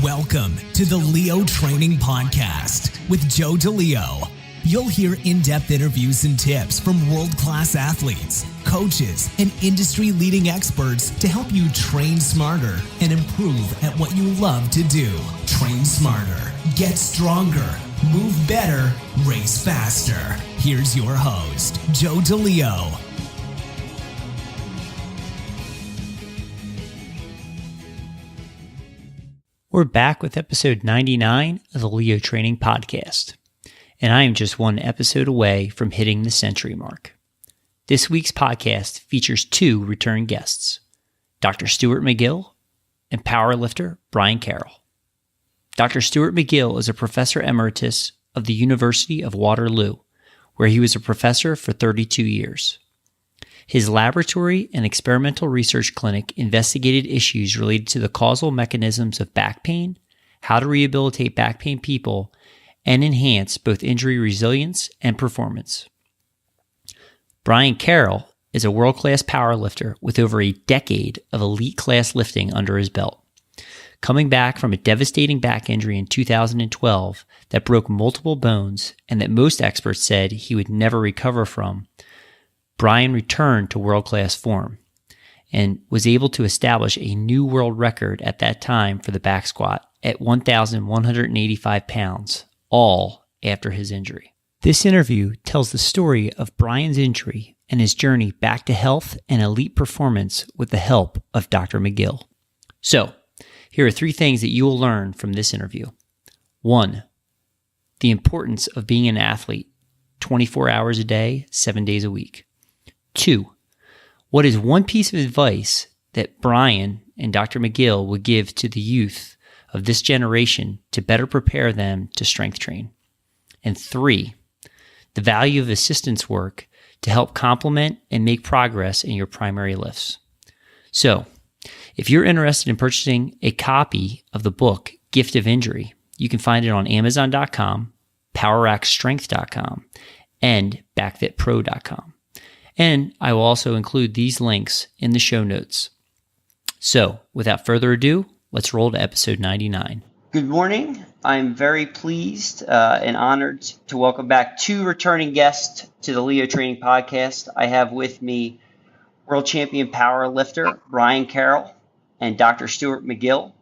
Welcome to the Leo Training Podcast with Joe DeLeo. You'll hear in-depth interviews and tips from world-class athletes, coaches, and industry-leading experts to help you train smarter and improve at what you love to do. Train smarter, get stronger, move better, race faster. Here's your host, Joe DeLeo. We're back with episode 99 of the Leo Training Podcast, and I am just one episode away from hitting the century mark. This week's podcast features two return guests, Dr. Stuart McGill and powerlifter Brian Carroll. Dr. Stuart McGill is a professor emeritus of the University of Waterloo, where he was a professor for 32 years. His laboratory and experimental research clinic investigated issues related to the causal mechanisms of back pain, how to rehabilitate back pain people, and enhance both injury resilience and performance. Brian Carroll is a world-class powerlifter with over a decade of elite-class lifting under his belt. Coming back from a devastating back injury in 2012 that broke multiple bones and that most experts said he would never recover from, Brian returned to world-class form and was able to establish a new world record at that time for the back squat at 1,185 pounds, all after his injury. This interview tells the story of Brian's injury and his journey back to health and elite performance with the help of Dr. McGill. So, here are three things that you will learn from this interview. 1, the importance of being an athlete 24 hours a day, 7 days a week. 2, what is one piece of advice that Brian and Dr. McGill would give to the youth of this generation to better prepare them to strength train? And 3, the value of assistance work to help complement and make progress in your primary lifts. So, if you're interested in purchasing a copy of the book, Gift of Injury, you can find it on Amazon.com, PowerRackStrength.com, and BackFitPro.com. And I will also include these links in the show notes. So, without further ado, let's roll to episode 99. Good morning. I'm very pleased and honored to welcome back two returning guests to the Leo Training Podcast. I have with me world champion powerlifter Brian Carroll and Dr. Stuart McGill,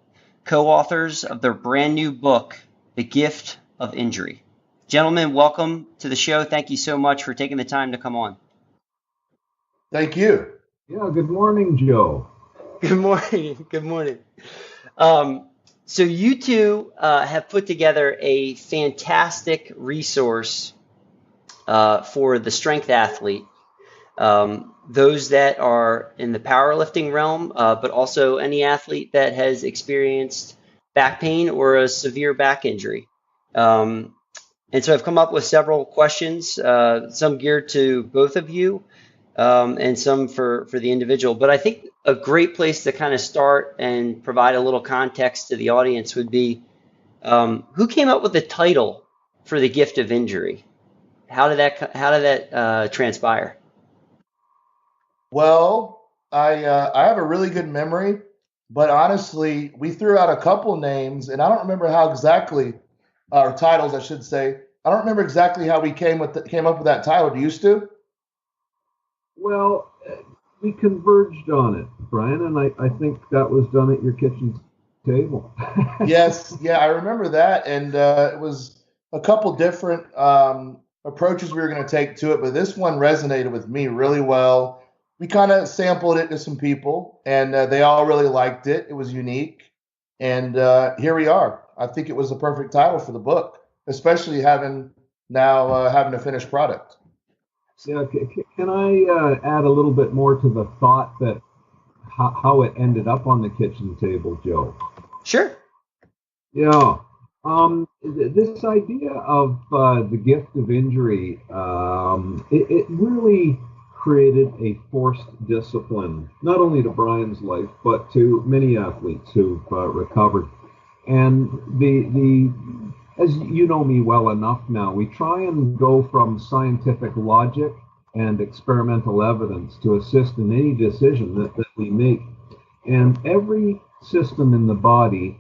co-authors of their brand new book, The Gift of Injury. Gentlemen, welcome to the show. Thank you so much for taking the time to come on. Thank you. Yeah, good morning, Joe. Good morning. Good morning. So you two have put together a fantastic resource for the strength athlete, those that are in the powerlifting realm, but also any athlete that has experienced back pain or a severe back injury. And so I've come up with several questions, some geared to both of you, and some for the individual. But I think a great place to kind of start and provide a little context to the audience would be, who came up with the title for The Gift of Injury? How did that transpire? Well, I have a really good memory, but honestly, we threw out a couple names, and I don't remember how exactly, or titles, I should say. I don't remember exactly how we came up with that title. Do you, Stu? Well, we converged on it, Brian, and I think that was done at your kitchen table. Yes, yeah, I remember that, and it was a couple different approaches we were going to take to it, but this one resonated with me really well. We kind of sampled it to some people, and they all really liked it. It was unique, and here we are. I think it was the perfect title for the book, especially having a finished product. Yeah, can I add a little bit more to the thought that how it ended up on the kitchen table, Joe? Sure. Yeah. This idea of the gift of injury, it really created a forced discipline, not only to Brian's life, but to many athletes who've recovered. And as you know me well enough now, we try and go from scientific logic and experimental evidence to assist in any decision that we make. And every system in the body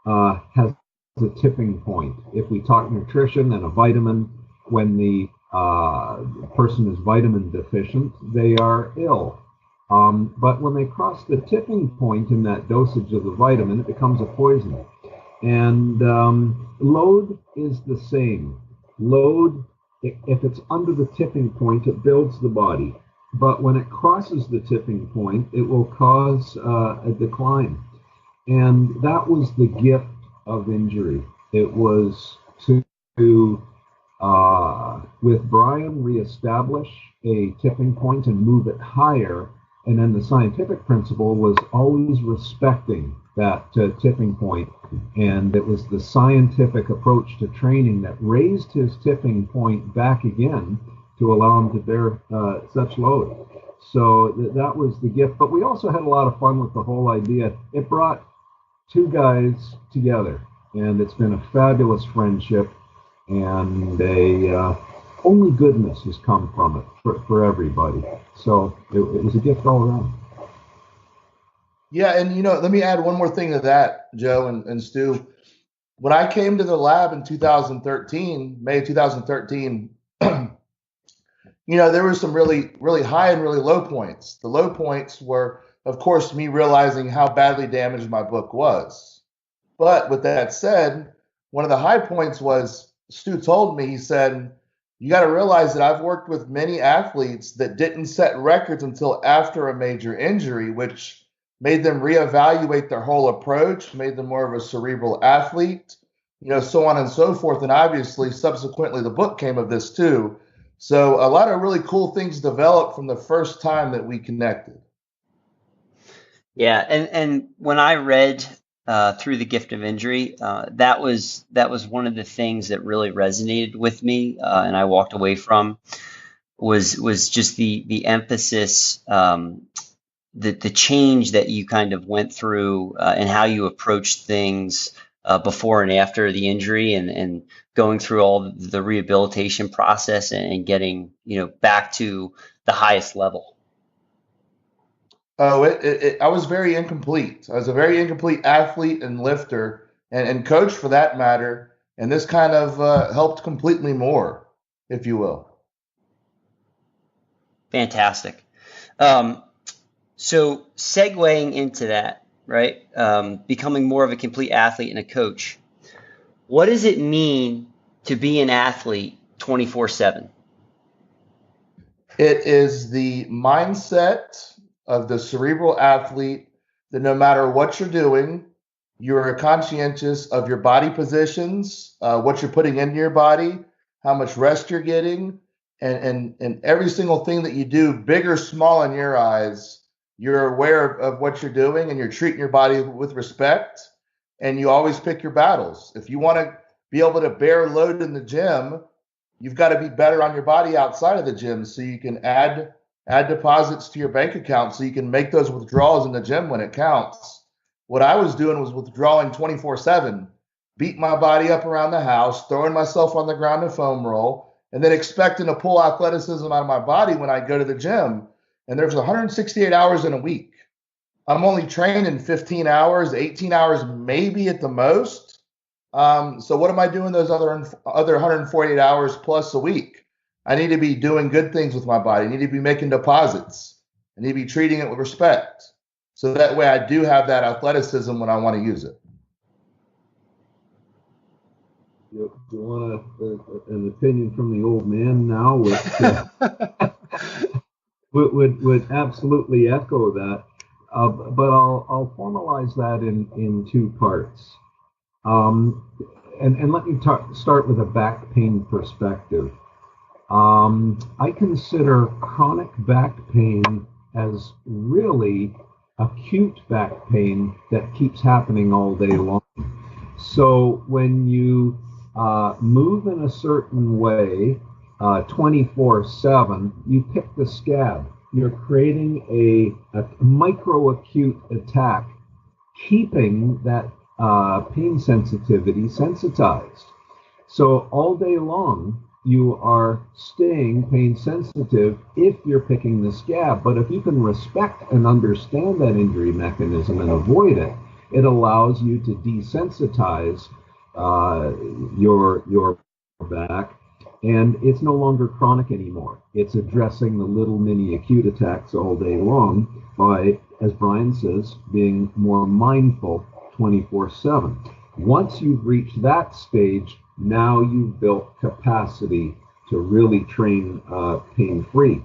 has a tipping point. If we talk nutrition and a vitamin, when the person is vitamin deficient, they are ill. But when they cross the tipping point in that dosage of the vitamin, it becomes a poison. And load is the same. Load, if it's under the tipping point, it builds the body. But when it crosses the tipping point, it will cause a decline. And that was the gift of injury. It was to with Brian, reestablish a tipping point and move it higher. And then the scientific principle was always respecting that tipping point. And it was the scientific approach to training that raised his tipping point back again to allow him to bear such load. So that was the gift. But we also had a lot of fun with the whole idea. It brought two guys together, and it's been a fabulous friendship, and only goodness has come from it for everybody. So it was a gift all around. Yeah, and let me add one more thing to that, Joe and Stu. When I came to the lab in 2013, May 2013, there were some really, really high and really low points. The low points were, of course, me realizing how badly damaged my book was. But with that said, one of the high points was Stu told me, he said, you got to realize that I've worked with many athletes that didn't set records until after a major injury, which made them reevaluate their whole approach, made them more of a cerebral athlete, so on and so forth. And obviously, subsequently, the book came of this too. So a lot of really cool things developed from the first time that we connected. Yeah, and when I read through The Gift of Injury, that was one of the things that really resonated with me, and I walked away from was just the emphasis, the change that you kind of went through, and how you approached things before and after the injury, and going through all the rehabilitation process and getting back to the highest level. Oh, I was very incomplete. I was a very incomplete athlete and lifter and coach for that matter. And this kind of helped complete me more, if you will. Fantastic. So segueing into that, right? Becoming more of a complete athlete and a coach. What does it mean to be an athlete 24/7? It is the mindset of the cerebral athlete that no matter what you're doing, you're conscientious of your body positions, what you're putting into your body, how much rest you're getting, and every single thing that you do, big or small in your eyes, you're aware of what you're doing and you're treating your body with respect, and you always pick your battles. If you want to be able to bear load in the gym, you've got to be better on your body outside of the gym so you can add deposits to your bank account so you can make those withdrawals in the gym when it counts. What I was doing was withdrawing 24/7, beating my body up around the house, throwing myself on the ground in foam roll, and then expecting to pull athleticism out of my body when I go to the gym. And there's 168 hours in a week. I'm only training 15 hours, 18 hours, maybe at the most. So what am I doing those other 148 hours plus a week? I need to be doing good things with my body. I need to be making deposits. I need to be treating it with respect. So that way I do have that athleticism when I want to use it. You want an opinion from the old man now? Would absolutely echo that. But I'll formalize that in two parts. And let me start with a back pain perspective. I consider chronic back pain as really acute back pain that keeps happening all day long. So when you move in a certain way 24/7, you pick the scab. You're creating a micro-acute attack, keeping that pain sensitivity sensitized. So all day long, you are staying pain sensitive if you're picking the scab. But if you can respect and understand that injury mechanism and avoid it, It allows you to desensitize your back, and it's no longer chronic anymore. It's addressing the little mini acute attacks all day long by, as Brian says, being more mindful 24/7. Once you've reached that stage, now you've built capacity to really train pain-free.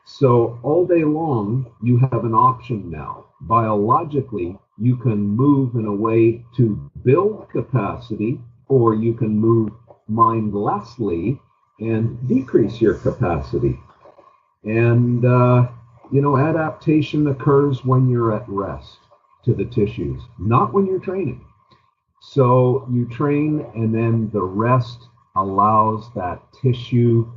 So all day long, you have an option now. Biologically, you can move in a way to build capacity, or you can move mindlessly and decrease your capacity. And, adaptation occurs when you're at rest to the tissues, not when you're training. So you train, and then the rest allows that tissue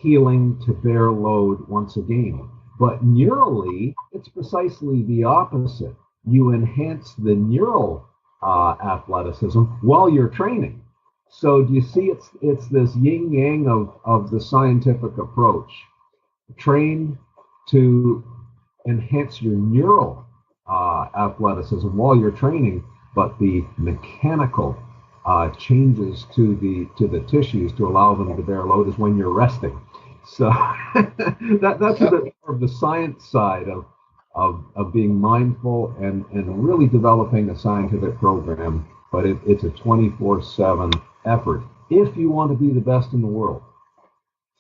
healing to bear load once again. But neurally, it's precisely the opposite. You enhance the neural athleticism while you're training. So do you see it's this yin-yang of the scientific approach. Train to enhance your neural athleticism while you're training, but the mechanical changes to the tissues to allow them to bear load is when you're resting. So that's a bit more of the science side of being mindful and really developing a scientific program, but it's a 24/7 effort if you want to be the best in the world.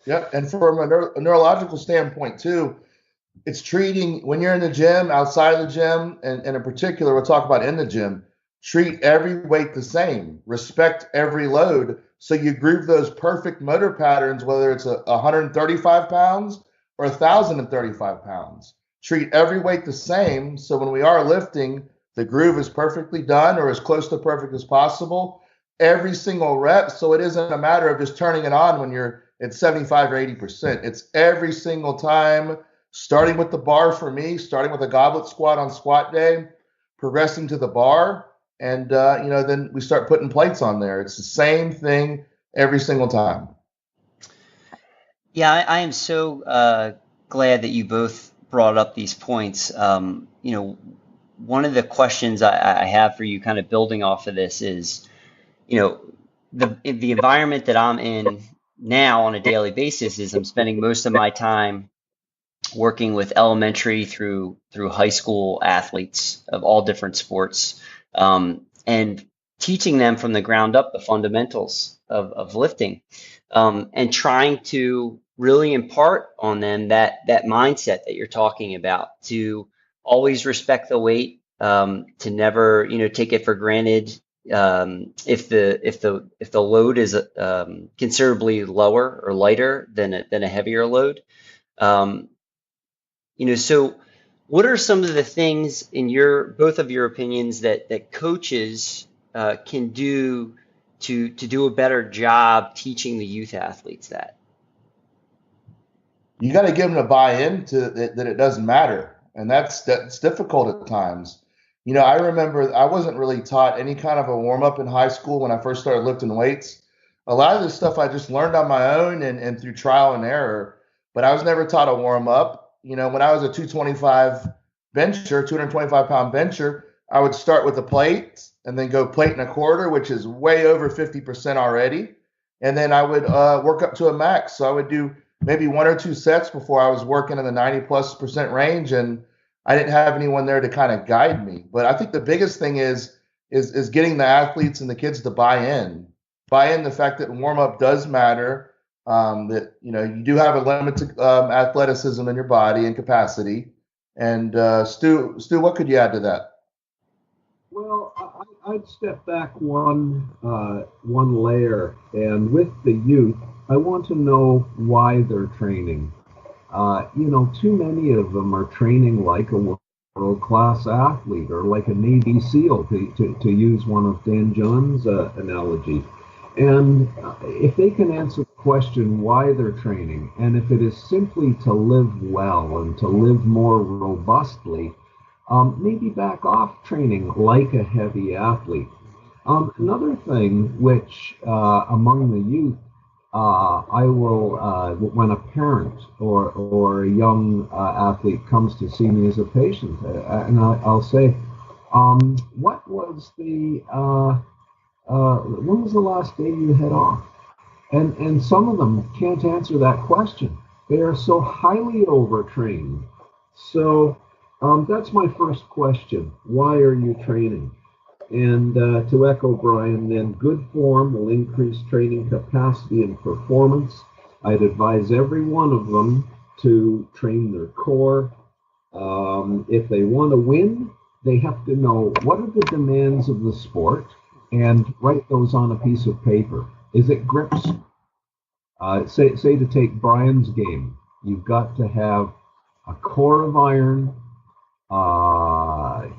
Yeah, and from a neurological standpoint too, it's treating, when you're in the gym, outside of the gym, and in particular, we'll talk about in the gym, treat every weight the same, respect every load, so you groove those perfect motor patterns, whether it's 135 pounds or 1,035 pounds. Treat every weight the same, so when we are lifting, the groove is perfectly done or as close to perfect as possible every single rep, so it isn't a matter of just turning it on when you're at 75 or 80%. It's every single time, starting with the bar for me, starting with a goblet squat on squat day, progressing to the bar, and then we start putting plates on there. It's the same thing every single time. Yeah, I am so glad that you both brought up these points. One of the questions I have for you, kind of building off of this, is, the environment that I'm in now on a daily basis is I'm spending most of my time working with elementary through high school athletes of all different sports, and teaching them from the ground up the fundamentals of lifting, and trying to really impart on them that mindset that you're talking about, to always respect the weight, to never take it for granted if the load is considerably lower or lighter than a heavier load. So what are some of the things, in both of your opinions, that coaches can do to do a better job teaching the youth athletes that? You got to give them to buy into that it doesn't matter, and that's difficult at times. I remember I wasn't really taught any kind of a warm up in high school when I first started lifting weights. A lot of this stuff I just learned on my own and through trial and error, but I was never taught a warm up. When I was a 225 bencher, 225 pound bencher, I would start with a plate and then go plate and a quarter, which is way over 50% already. And then I would work up to a max. So I would do maybe one or two sets before I was working in the 90+% range. And I didn't have anyone there to kind of guide me. But I think the biggest thing is getting the athletes and the kids to buy in the fact that warm up does matter. That you do have a limited athleticism in your body and capacity. And Stu, what could you add to that? Well, I'd step back one layer, and with the youth, I want to know why they're training. Too many of them are training like a world-class athlete or like a Navy SEAL, to use one of Dan John's analogy. And if they can answer the question why they're training, and if it is simply to live well and to live more robustly, maybe back off training like a heavy athlete. Another thing which among the youth, I will, when a parent or a young athlete comes to see me as a patient, and I'll say, What was when was the last day you had off? And some of them can't answer that question. They are so highly overtrained. So that's my first question. Why are you training? And to echo Brian, then good form will increase training capacity and performance. I'd advise every one of them to train their core. If they want to win, they have to know what are the demands of the sport and write those on a piece of paper. Is it grips? Say to take Brian's game, you've got to have a core of iron,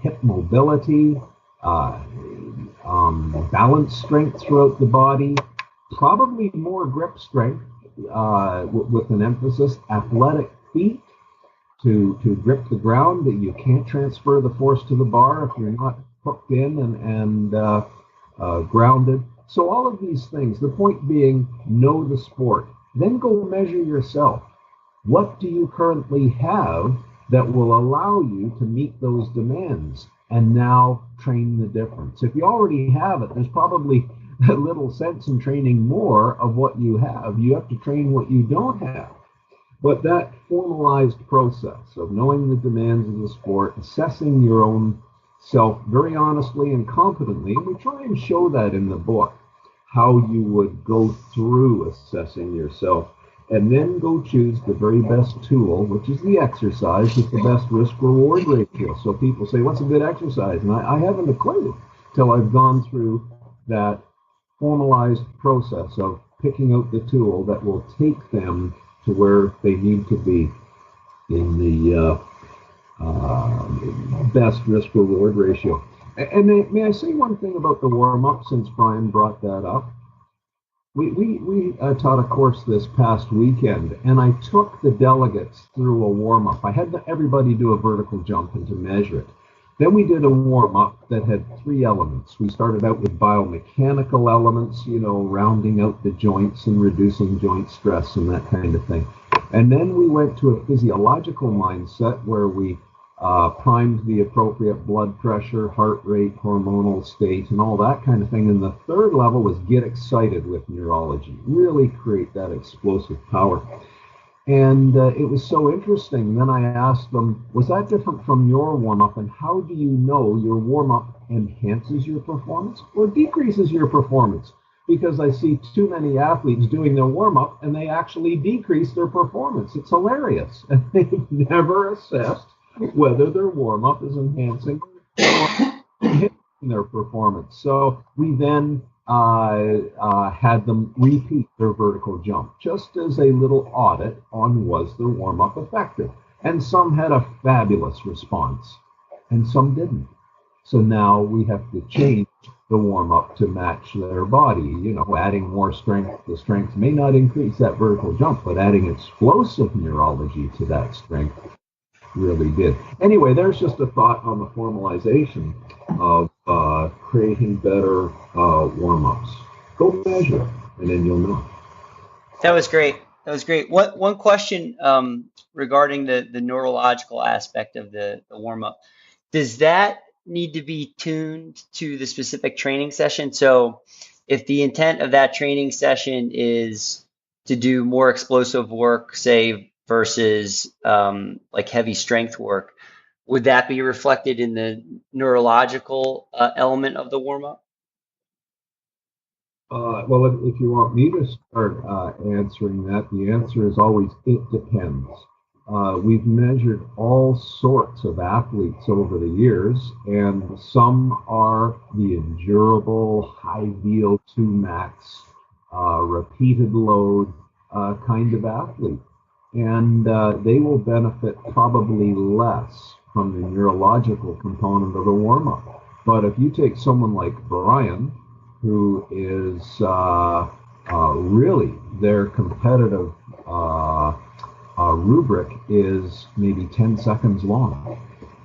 hip mobility, balance strength throughout the body, probably more grip strength with an emphasis, athletic feet to grip the ground. That you can't transfer the force to the bar if you're not hooked in and grounded. So all of these things, the point being, know the sport. Then go measure yourself. What do you currently have that will allow you to meet those demands? And now train the difference. If you already have it, there's probably a little sense in training more of what you have. You have to train what you don't have. But that formalized process of knowing the demands of the sport, assessing your own self very honestly and competently, and we try and show that in the book, how you would go through assessing yourself, and then go choose the very best tool, which is the exercise with the best risk-reward ratio. So people say, what's a good exercise? And I haven't a clue till I've gone through that formalized process of picking out the tool that will take them to where they need to be in the best risk-reward ratio. And may I say one thing about the warm-up, since Brian brought that up? We taught a course this past weekend, and I took the delegates through a warm-up. I had everybody do a vertical jump and to measure it. Then we did a warm-up that had 3 elements. We started out with biomechanical elements, rounding out the joints and reducing joint stress and that kind of thing. And then we went to a physiological mindset where we primed the appropriate blood pressure, heart rate, hormonal state, and all that kind of thing. And the third level was get excited with neurology, really create that explosive power. And it was so interesting. Then I asked them, was that different from your warm-up? And how do you know your warm-up enhances your performance or decreases your performance? Because I see too many athletes doing their warm-up and they actually decrease their performance. It's hilarious. And they've never assessed whether their warm-up is enhancing their performance. So we then had them repeat their vertical jump, just as a little audit on was their warm-up effective. And some had a fabulous response, and some didn't. So now we have to change the warm-up to match their body. Adding more strength. The strength may not increase that vertical jump, but adding explosive neurology to that strength really did. Anyway, there's just a thought on the formalization of creating better warm-ups. Go measure, and then you'll know. That was great. One question regarding the neurological aspect of the warm-up. Does that need to be tuned to the specific training session? So if the intent of that training session is to do more explosive work, say, versus like heavy strength work, would that be reflected in the neurological element of the warm-up? Well, if you want me to start answering that, the answer is always, it depends. We've measured all sorts of athletes over the years, and some are the endurable, high VO2 max, repeated load kind of athlete. And they will benefit probably less from the neurological component of the warm-up. But if you take someone like Brian, who is really their competitive rubric is maybe 10 seconds long,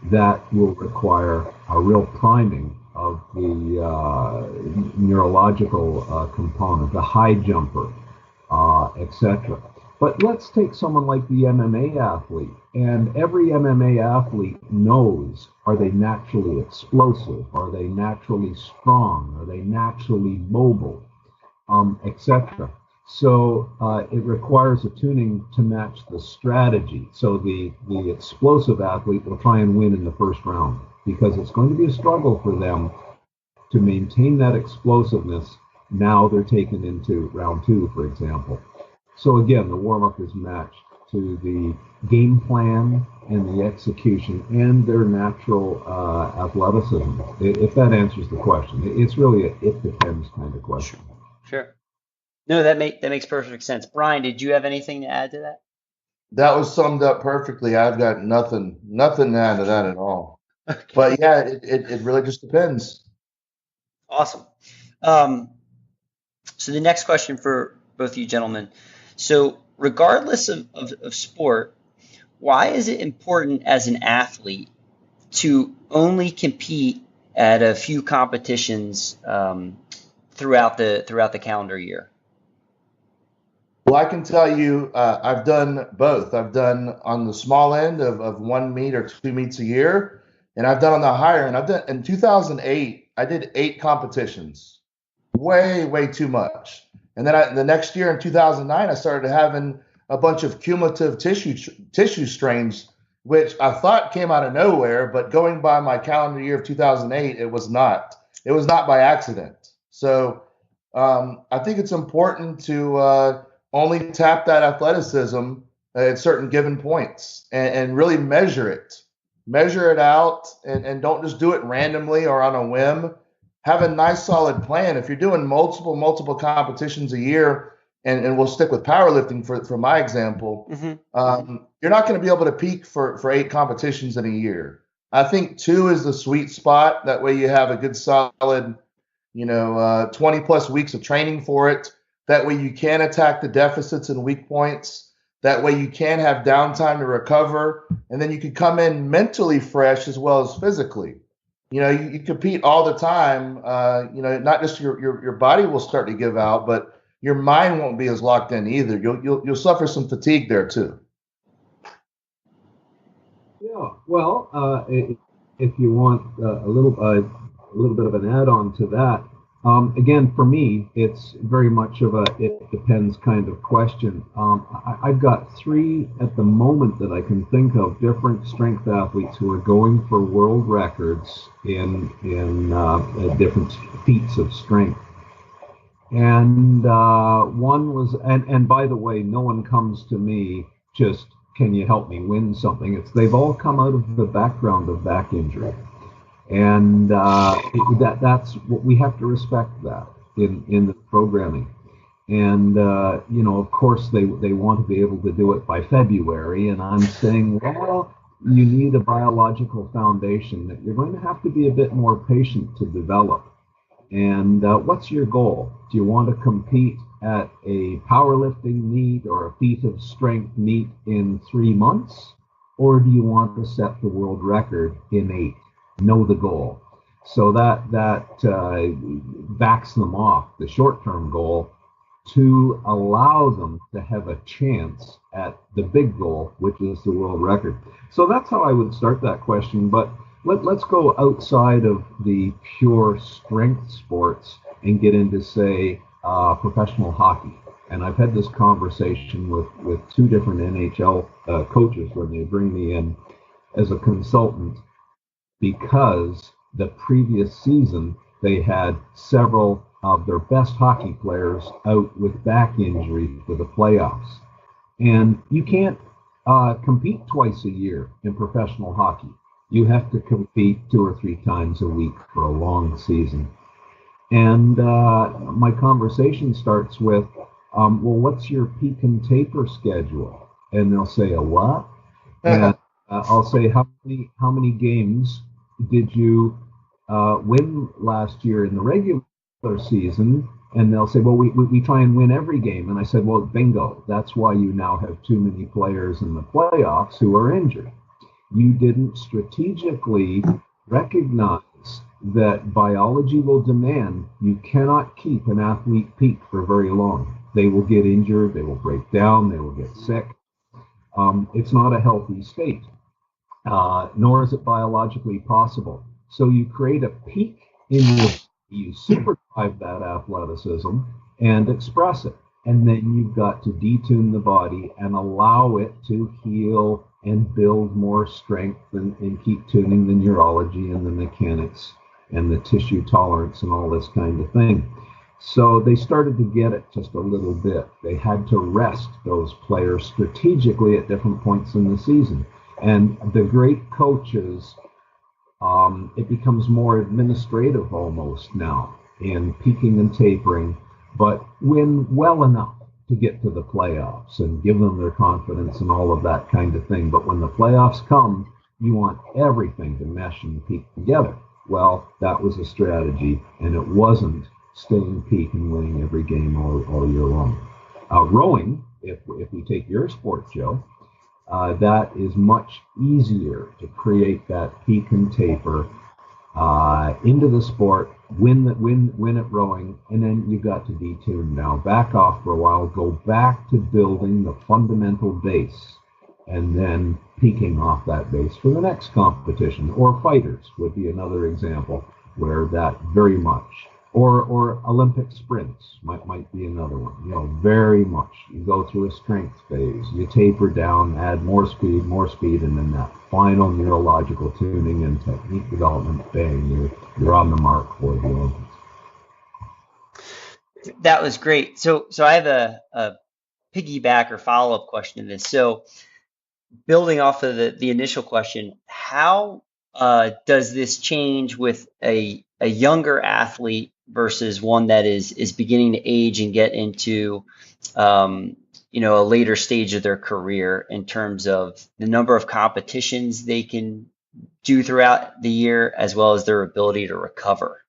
that will require a real priming of the neurological component, the high jumper, etc. But let's take someone like the MMA athlete, and every MMA athlete knows, are they naturally explosive? Are they naturally strong? Are they naturally mobile? Etc. So it requires a tuning to match the strategy. So the explosive athlete will try and win in the first round because it's going to be a struggle for them to maintain that explosiveness. Now they're taken into round two, for example. So again, the warm-up is matched to the game plan and the execution and their natural athleticism, if that answers the question. It's really a it depends kind of question. Sure. No, that makes perfect sense. Brian, did you have anything to add to that? That was summed up perfectly. I've got nothing to add to that at all. Okay. But yeah, it really just depends. Awesome. So the next question for both of you gentlemen. So regardless of sport, why is it important as an athlete to only compete at a few competitions throughout the calendar year? Well, I can tell you, I've done both. I've done on the small end of 1 meet or 2 meets a year, and I've done on the higher end. I've done in 2008. I did 8 competitions, way too much. And then the next year in 2009, I started having a bunch of cumulative tissue strains, which I thought came out of nowhere. But going by my calendar year of 2008, it was not. It was not by accident. So I think it's important to only tap that athleticism at certain given points and really measure it out, and don't just do it randomly or on a whim. Have a nice solid plan. If you're doing multiple competitions a year, and we'll stick with powerlifting for my example, you're not going to be able to peak for 8 competitions in a year. I think 2 is the sweet spot. That way you have a good solid, 20 plus weeks of training for it. That way you can attack the deficits and weak points. That way you can have downtime to recover, and then you can come in mentally fresh as well as physically. You compete all the time. Not just your body will start to give out, but your mind won't be as locked in either. You'll suffer some fatigue there too. Yeah. Well, if you want a little bit of an add-on to that. Again, for me, it's very much of a it depends kind of question. I've got 3 at the moment that I can think of, different strength athletes who are going for world records in different feats of strength. And one was, and by the way, no one comes to me just, can you help me win something? They've all come out of the background of back injury. And that's what we have to respect that in the programming. And of course they want to be able to do it by February, and I'm saying, well, you need a biological foundation that you're going to have to be a bit more patient to develop. And what's your goal? Do you want to compete at a powerlifting meet or a feat of strength meet in 3 months, or do you want to set the world record in 8? Know the goal. So that backs them off the short-term goal to allow them to have a chance at the big goal, which is the world record. So that's how I would start that question. But let's go outside of the pure strength sports and get into, say, professional hockey. And I've had this conversation with 2 different NHL coaches when they bring me in as a consultant, because the previous season they had several of their best hockey players out with back injury for the playoffs. And you can't compete twice a year in professional hockey. You have to compete 2 or 3 times a week for a long season. And my conversation starts with, well, what's your peak and taper schedule? And they'll say, a what? And I'll say, how many games did you win last year in the regular season? And they'll say, well, we try and win every game. And I said, well, bingo. That's why you now have too many players in the playoffs who are injured. You didn't strategically recognize that biology will demand you cannot keep an athlete peak for very long. They will get injured, they will break down, they will get sick. It's not a healthy state, nor is it biologically possible. So you create a peak in your, you superdrive that athleticism and express it. And then you've got to detune the body and allow it to heal and build more strength and keep tuning the neurology and the mechanics and the tissue tolerance and all this kind of thing. So they started to get it just a little bit. They had to rest those players strategically at different points in the season. And the great coaches, it becomes more administrative almost now in peaking and tapering, but win well enough to get to the playoffs and give them their confidence and all of that kind of thing. But when the playoffs come, you want everything to mesh and peak together. Well, that was a strategy, and it wasn't staying peak and winning every game all year long. Rowing, if we take your sport, Joe, that is much easier to create that peak and taper into the sport, win at rowing, and then you got to detune now. Back off for a while, go back to building the fundamental base, and then peaking off that base for the next competition. Or fighters would be another example where that very much. Or Olympic sprints might be another one. You know, very much. You go through a strength phase, you taper down, add more speed, and then that final neurological tuning and technique development, bang, you're on the mark for the Olympics. That was great. So I have a piggyback or follow-up question to this. So building off of the initial question, how does this change with a younger athlete versus one that is beginning to age and get into a later stage of their career in terms of the number of competitions they can do throughout the year, as well as their ability to recover?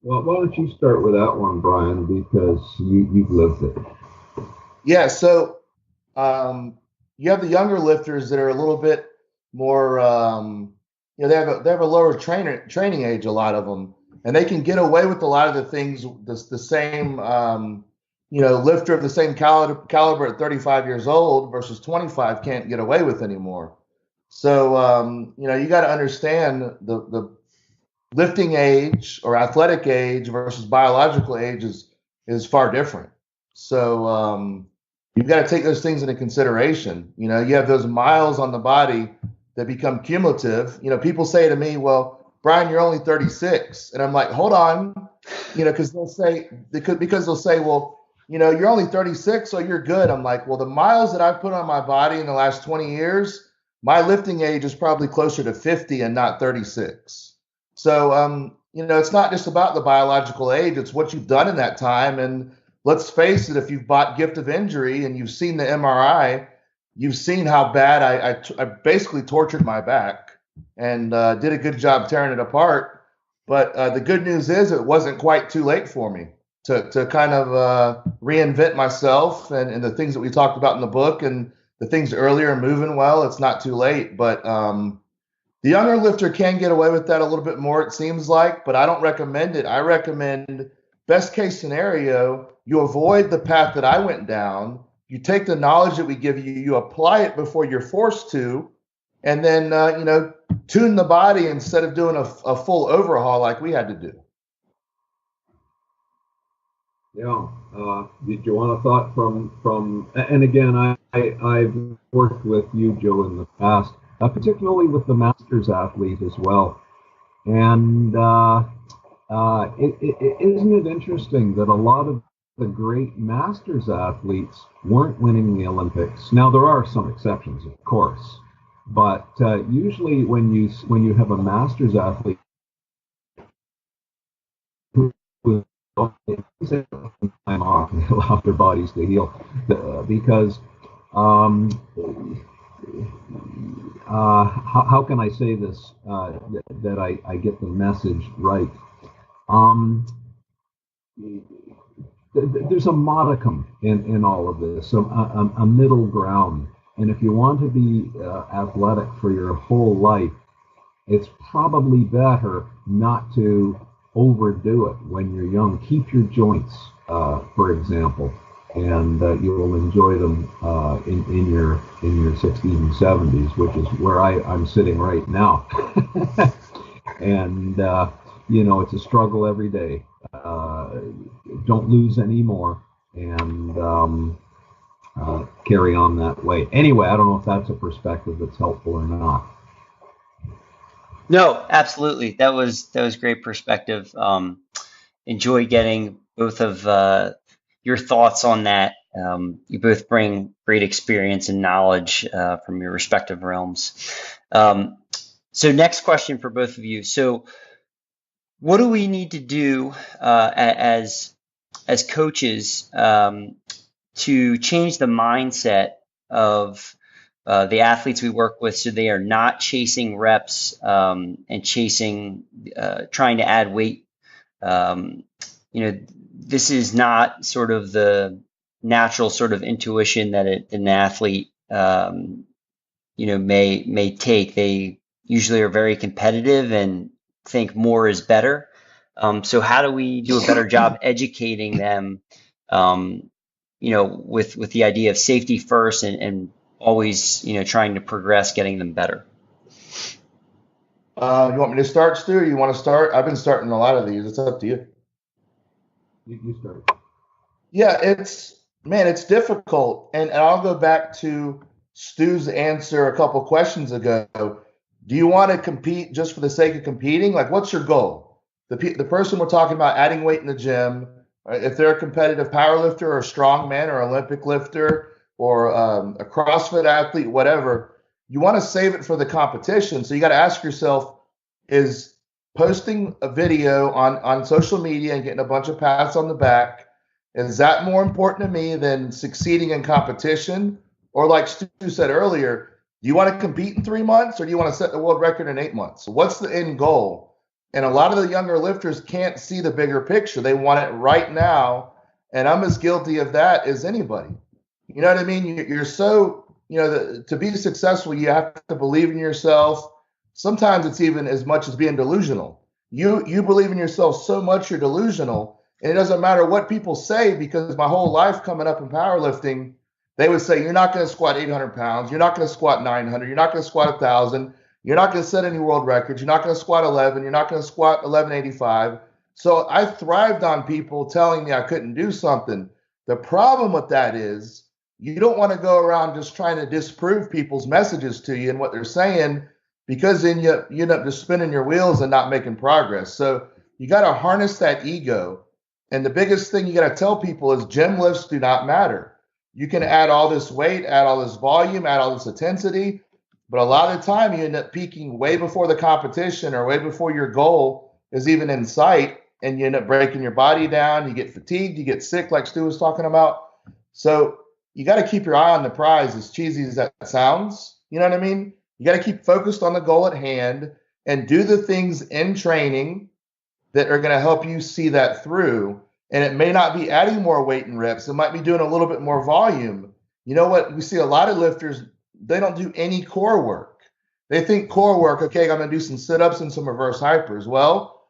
Well, why don't you start with that one, Brian, because you've lived it. Yeah, so you have the younger lifters that are a little bit more, they have a lower training age, a lot of them, and they can get away with a lot of the things the same, lifter of the same caliber at 35 years old versus 25 can't get away with anymore. So, you got to understand the lifting age or athletic age versus biological age is far different. So, you've got to take those things into consideration. You have those miles on the body that become cumulative. People say to me, well, Brian, you're only 36. And I'm like, hold on, because they'll say, well, you're only 36, so you're good. I'm like, well, the miles that I've put on my body in the last 20 years, my lifting age is probably closer to 50 and not 36. So, it's not just about the biological age, it's what you've done in that time. And let's face it, if you've bought gift of injury and you've seen the MRI, you've seen how bad I basically tortured my back and did a good job tearing it apart. But the good news is it wasn't quite too late for me to kind of reinvent myself and the things that we talked about in the book and the things earlier moving well. It's not too late. But the younger lifter can get away with that a little bit more, it seems like, but I don't recommend it. I recommend best case scenario, you avoid the path that I went down. You take the knowledge that we give you, you apply it before you're forced to, and then, tune the body instead of doing a full overhaul like we had to do. Yeah. Did you want a thought from and again, I've worked with you, Joe, in the past, particularly with the masters athlete as well. And isn't it interesting that a lot of the great masters athletes weren't winning the Olympics? Now, there are some exceptions, of course, but usually when you have a masters athlete who time off and allow their bodies to heal, because how can I say this that I get the message right? There's a modicum in all of this, so a middle ground. And if you want to be athletic for your whole life, it's probably better not to overdo it when you're young. Keep your joints, for example, and you will enjoy them in your 60s and 70s, which is where I'm sitting right now. And it's a struggle every day. Don't lose any more, and carry on that way. Anyway, I don't know if that's a perspective that's helpful or not. No, absolutely. That was great perspective. Enjoy getting both of your thoughts on that. You both bring great experience and knowledge from your respective realms. So next question for both of you. So what do we need to do as coaches to change the mindset of the athletes we work with, so they are not chasing reps and trying to add weight? This is not sort of the natural sort of intuition that an athlete may take. They usually are very competitive and think more is better. So how do we do a better job educating them, with the idea of safety first and always, trying to progress, getting them better? You want me to start, Stu, or you want to start? I've been starting a lot of these. It's up to you. You start. Yeah, it's difficult. And I'll go back to Stu's answer a couple questions ago. Do you want to compete just for the sake of competing? Like, what's your goal? The person we're talking about adding weight in the gym, if they're a competitive powerlifter or a strongman or Olympic lifter or a CrossFit athlete, whatever, you want to save it for the competition. So you got to ask yourself, is posting a video on social media and getting a bunch of pats on the back, is that more important to me than succeeding in competition? Or like Stu said earlier, do you want to compete in 3 months, or do you want to set the world record in 8 months? So what's the end goal? And a lot of the younger lifters can't see the bigger picture. They want it right now. And I'm as guilty of that as anybody. You know what I mean? You're so, to be successful, you have to believe in yourself. Sometimes it's even as much as being delusional. You believe in yourself so much you're delusional. And it doesn't matter what people say, because my whole life coming up in powerlifting, they would say, you're not going to squat 800 pounds. You're not going to squat 900. You're not going to squat 1,000. You're not going to set any world records. You're not going to squat 11. You're not going to squat 1185. So I thrived on people telling me I couldn't do something. The problem with that is you don't want to go around just trying to disprove people's messages to you and what they're saying, because then you end up just spinning your wheels and not making progress. So you got to harness that ego. And the biggest thing you got to tell people is gym lifts do not matter. You can add all this weight, add all this volume, add all this intensity, but a lot of the time you end up peaking way before the competition or way before your goal is even in sight, and you end up breaking your body down. You get fatigued, you get sick, like Stu was talking about. So you got to keep your eye on the prize, as cheesy as that sounds. You know what I mean? You got to keep focused on the goal at hand and do the things in training that are going to help you see that through. And it may not be adding more weight and reps. It might be doing a little bit more volume. You know what? We see a lot of lifters, they don't do any core work. They think core work, okay, I'm going to do some sit-ups and some reverse hypers. Well,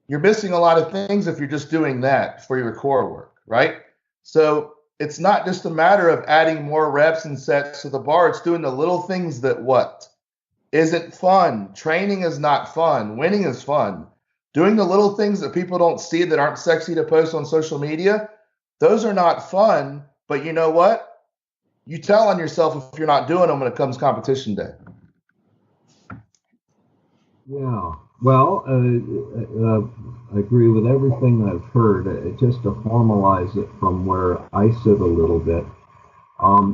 you're missing a lot of things if you're just doing that for your core work, right? So it's not just a matter of adding more reps and sets to the bar. It's doing the little things that what? Isn't fun. Training is not fun. Winning is fun. Doing the little things that people don't see, that aren't sexy to post on social media, those are not fun. But you know what? You tell on yourself if you're not doing them when it comes competition day. Yeah. Well, I agree with everything I've heard. Just to formalize it from where I sit a little bit,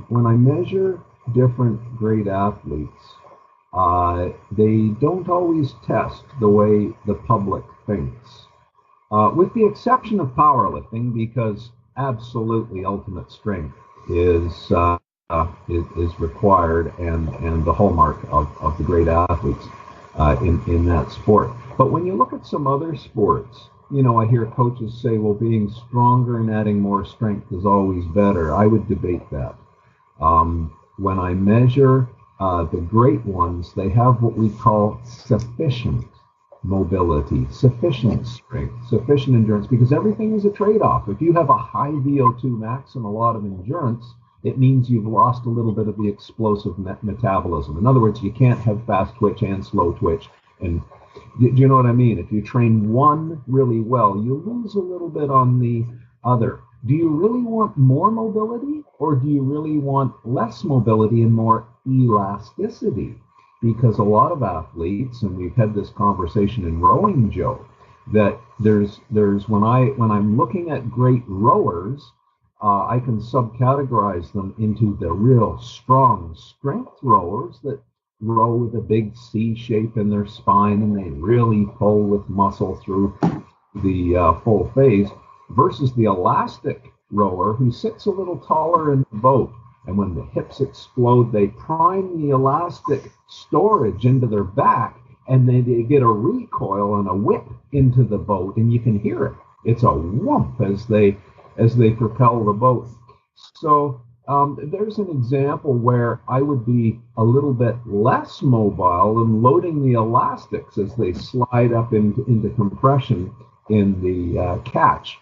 when I measure different great athletes, they don't always test the way the public thinks, with the exception of powerlifting, because absolutely ultimate strength is required and the hallmark of the great athletes in that sport. But when you look at some other sports, I hear coaches say, well, being stronger and adding more strength is always better. I would debate that. When I measure the great ones, they have what we call sufficient mobility, sufficient strength, sufficient endurance, because everything is a trade-off. If you have a high VO2 max and a lot of endurance, it means you've lost a little bit of the explosive metabolism. In other words, you can't have fast twitch and slow twitch. And do you know what I mean? If you train one really well, you lose a little bit on the other. Do you really want more mobility, or do you really want less mobility and more elasticity? Because a lot of athletes, and we've had this conversation in rowing, Joe, that there's when I'm looking at great rowers, I can subcategorize them into the real strong strength rowers that row with a big C shape in their spine and they really pull with muscle through the full phase, versus the elastic rower who sits a little taller in the boat. And when the hips explode, they prime the elastic storage into their back, and they get a recoil and a whip into the boat, and you can hear it. It's a whoomp as they propel the boat. So there's an example where I would be a little bit less mobile and loading the elastics as they slide up into compression in the catch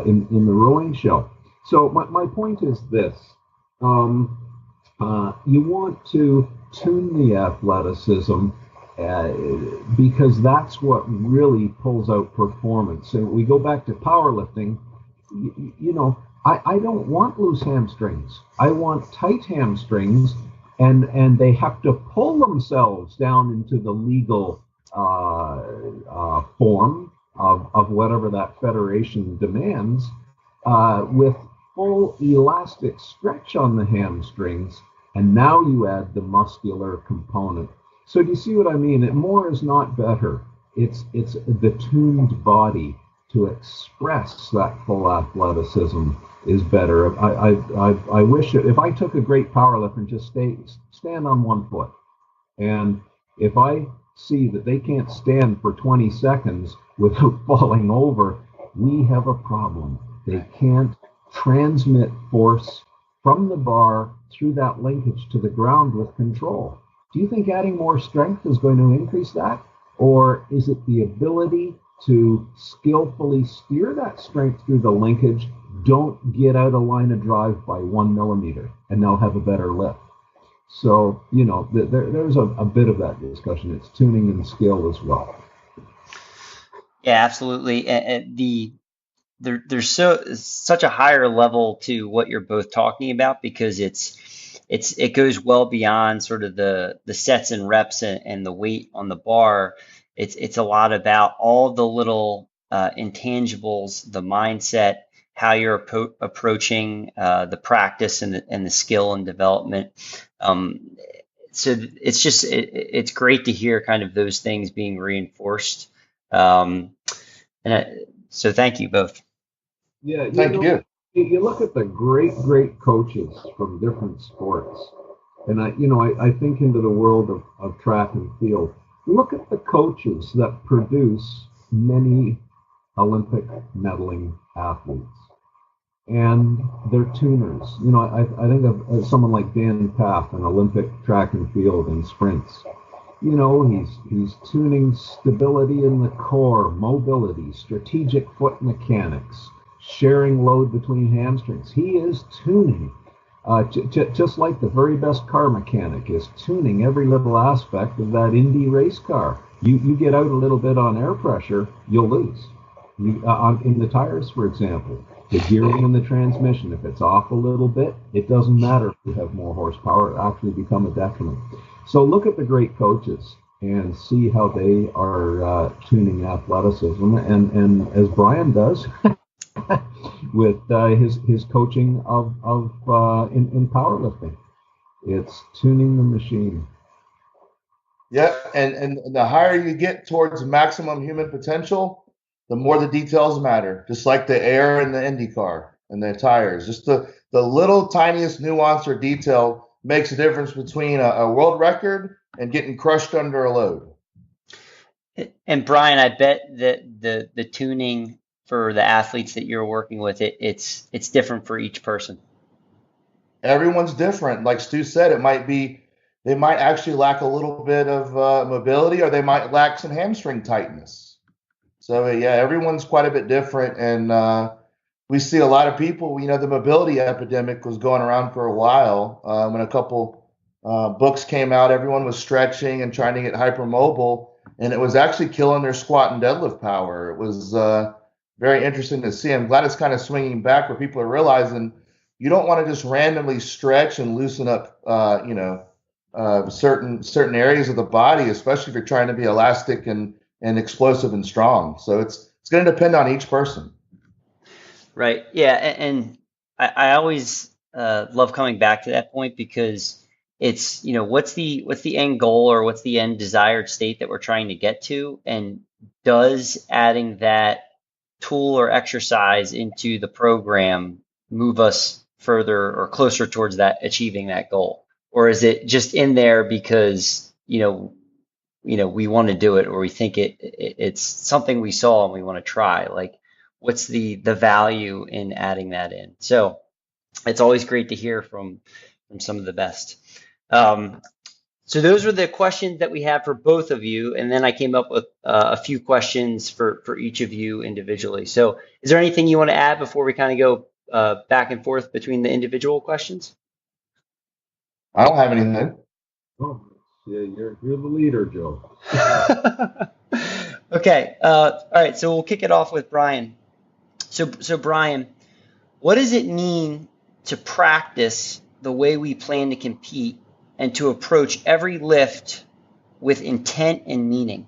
in the rowing show. So my point is this. You want to tune the athleticism because that's what really pulls out performance. And we go back to powerlifting. I don't want loose hamstrings. I want tight hamstrings, and they have to pull themselves down into the legal form of whatever that federation demands, with full elastic stretch on the hamstrings, and now you add the muscular component. So do you see what I mean? More is not better. It's the tuned body to express that full athleticism is better. I wish if I took a great powerlifter and just stand on one foot, and if I see that they can't stand for 20 seconds without falling over, we have a problem. They can't transmit force from the bar through that linkage to the ground with control. Do you think adding more strength is going to increase that? Or is it the ability to skillfully steer that strength through the linkage? Don't get out of line of drive by 1 millimeter, and they'll have a better lift. So, there's a bit of that discussion. It's tuning and skill as well. Yeah, absolutely. And there's such a higher level to what you're both talking about, because it goes well beyond sort of the sets and reps and the weight on the bar. It's a lot about all the little intangibles, the mindset, how you're approaching the practice and the skill and development. So it's great to hear kind of those things being reinforced. So thank you both. Yeah, Thank you. You look at the great coaches from different sports, and I think into the world of track and field. Look at the coaches that produce many Olympic medaling athletes, and they're tuners. I think of someone like Dan Paff, an Olympic track and field and sprints. He's tuning stability in the core, mobility, strategic foot mechanics, sharing load between hamstrings. He is tuning, just like the very best car mechanic is tuning every little aspect of that Indy race car. You get out a little bit on air pressure, you'll lose. In the tires, for example, the gearing and the transmission, if it's off a little bit, it doesn't matter if you have more horsepower, it actually become a detriment. So look at the great coaches and see how they are tuning athleticism, and as Brian does with his coaching in powerlifting, it's tuning the machine. Yeah, and the higher you get towards maximum human potential, the more the details matter. Just like the air in the Indy car and the tires, just the little tiniest nuance or detail makes a difference between a world record and getting crushed under a load. And Brian, I bet that the tuning for the athletes that you're working with, it's different for each person. Everyone's different. Like Stu said, it might be they might actually lack a little bit of mobility, or they might lack some hamstring tightness. So yeah, everyone's quite a bit different, and we see a lot of people. The mobility epidemic was going around for a while. When a couple books came out, everyone was stretching and trying to get hypermobile, and it was actually killing their squat and deadlift power. It was very interesting to see. I'm glad it's kind of swinging back, where people are realizing you don't want to just randomly stretch and loosen up, certain areas of the body, especially if you're trying to be elastic and explosive and strong. So it's going to depend on each person. Right. Yeah. And I always love coming back to that point, because it's, what's the end goal, or what's the end desired state that we're trying to get to? And does adding that tool or exercise into the program move us further or closer towards that, achieving that goal? Or is it just in there because, we want to do it, or we think it's something we saw and we want to try? Like, what's the value in adding that in? So it's always great to hear from some of the best. So those were the questions that we have for both of you. And then I came up with a few questions for each of you individually. So is there anything you want to add before we kind of go back and forth between the individual questions? I don't have anything. Oh, yeah, you're the leader, Joe. Okay. All right. So we'll kick it off with Brian. So Brian, what does it mean to practice the way we plan to compete, and to approach every lift with intent and meaning?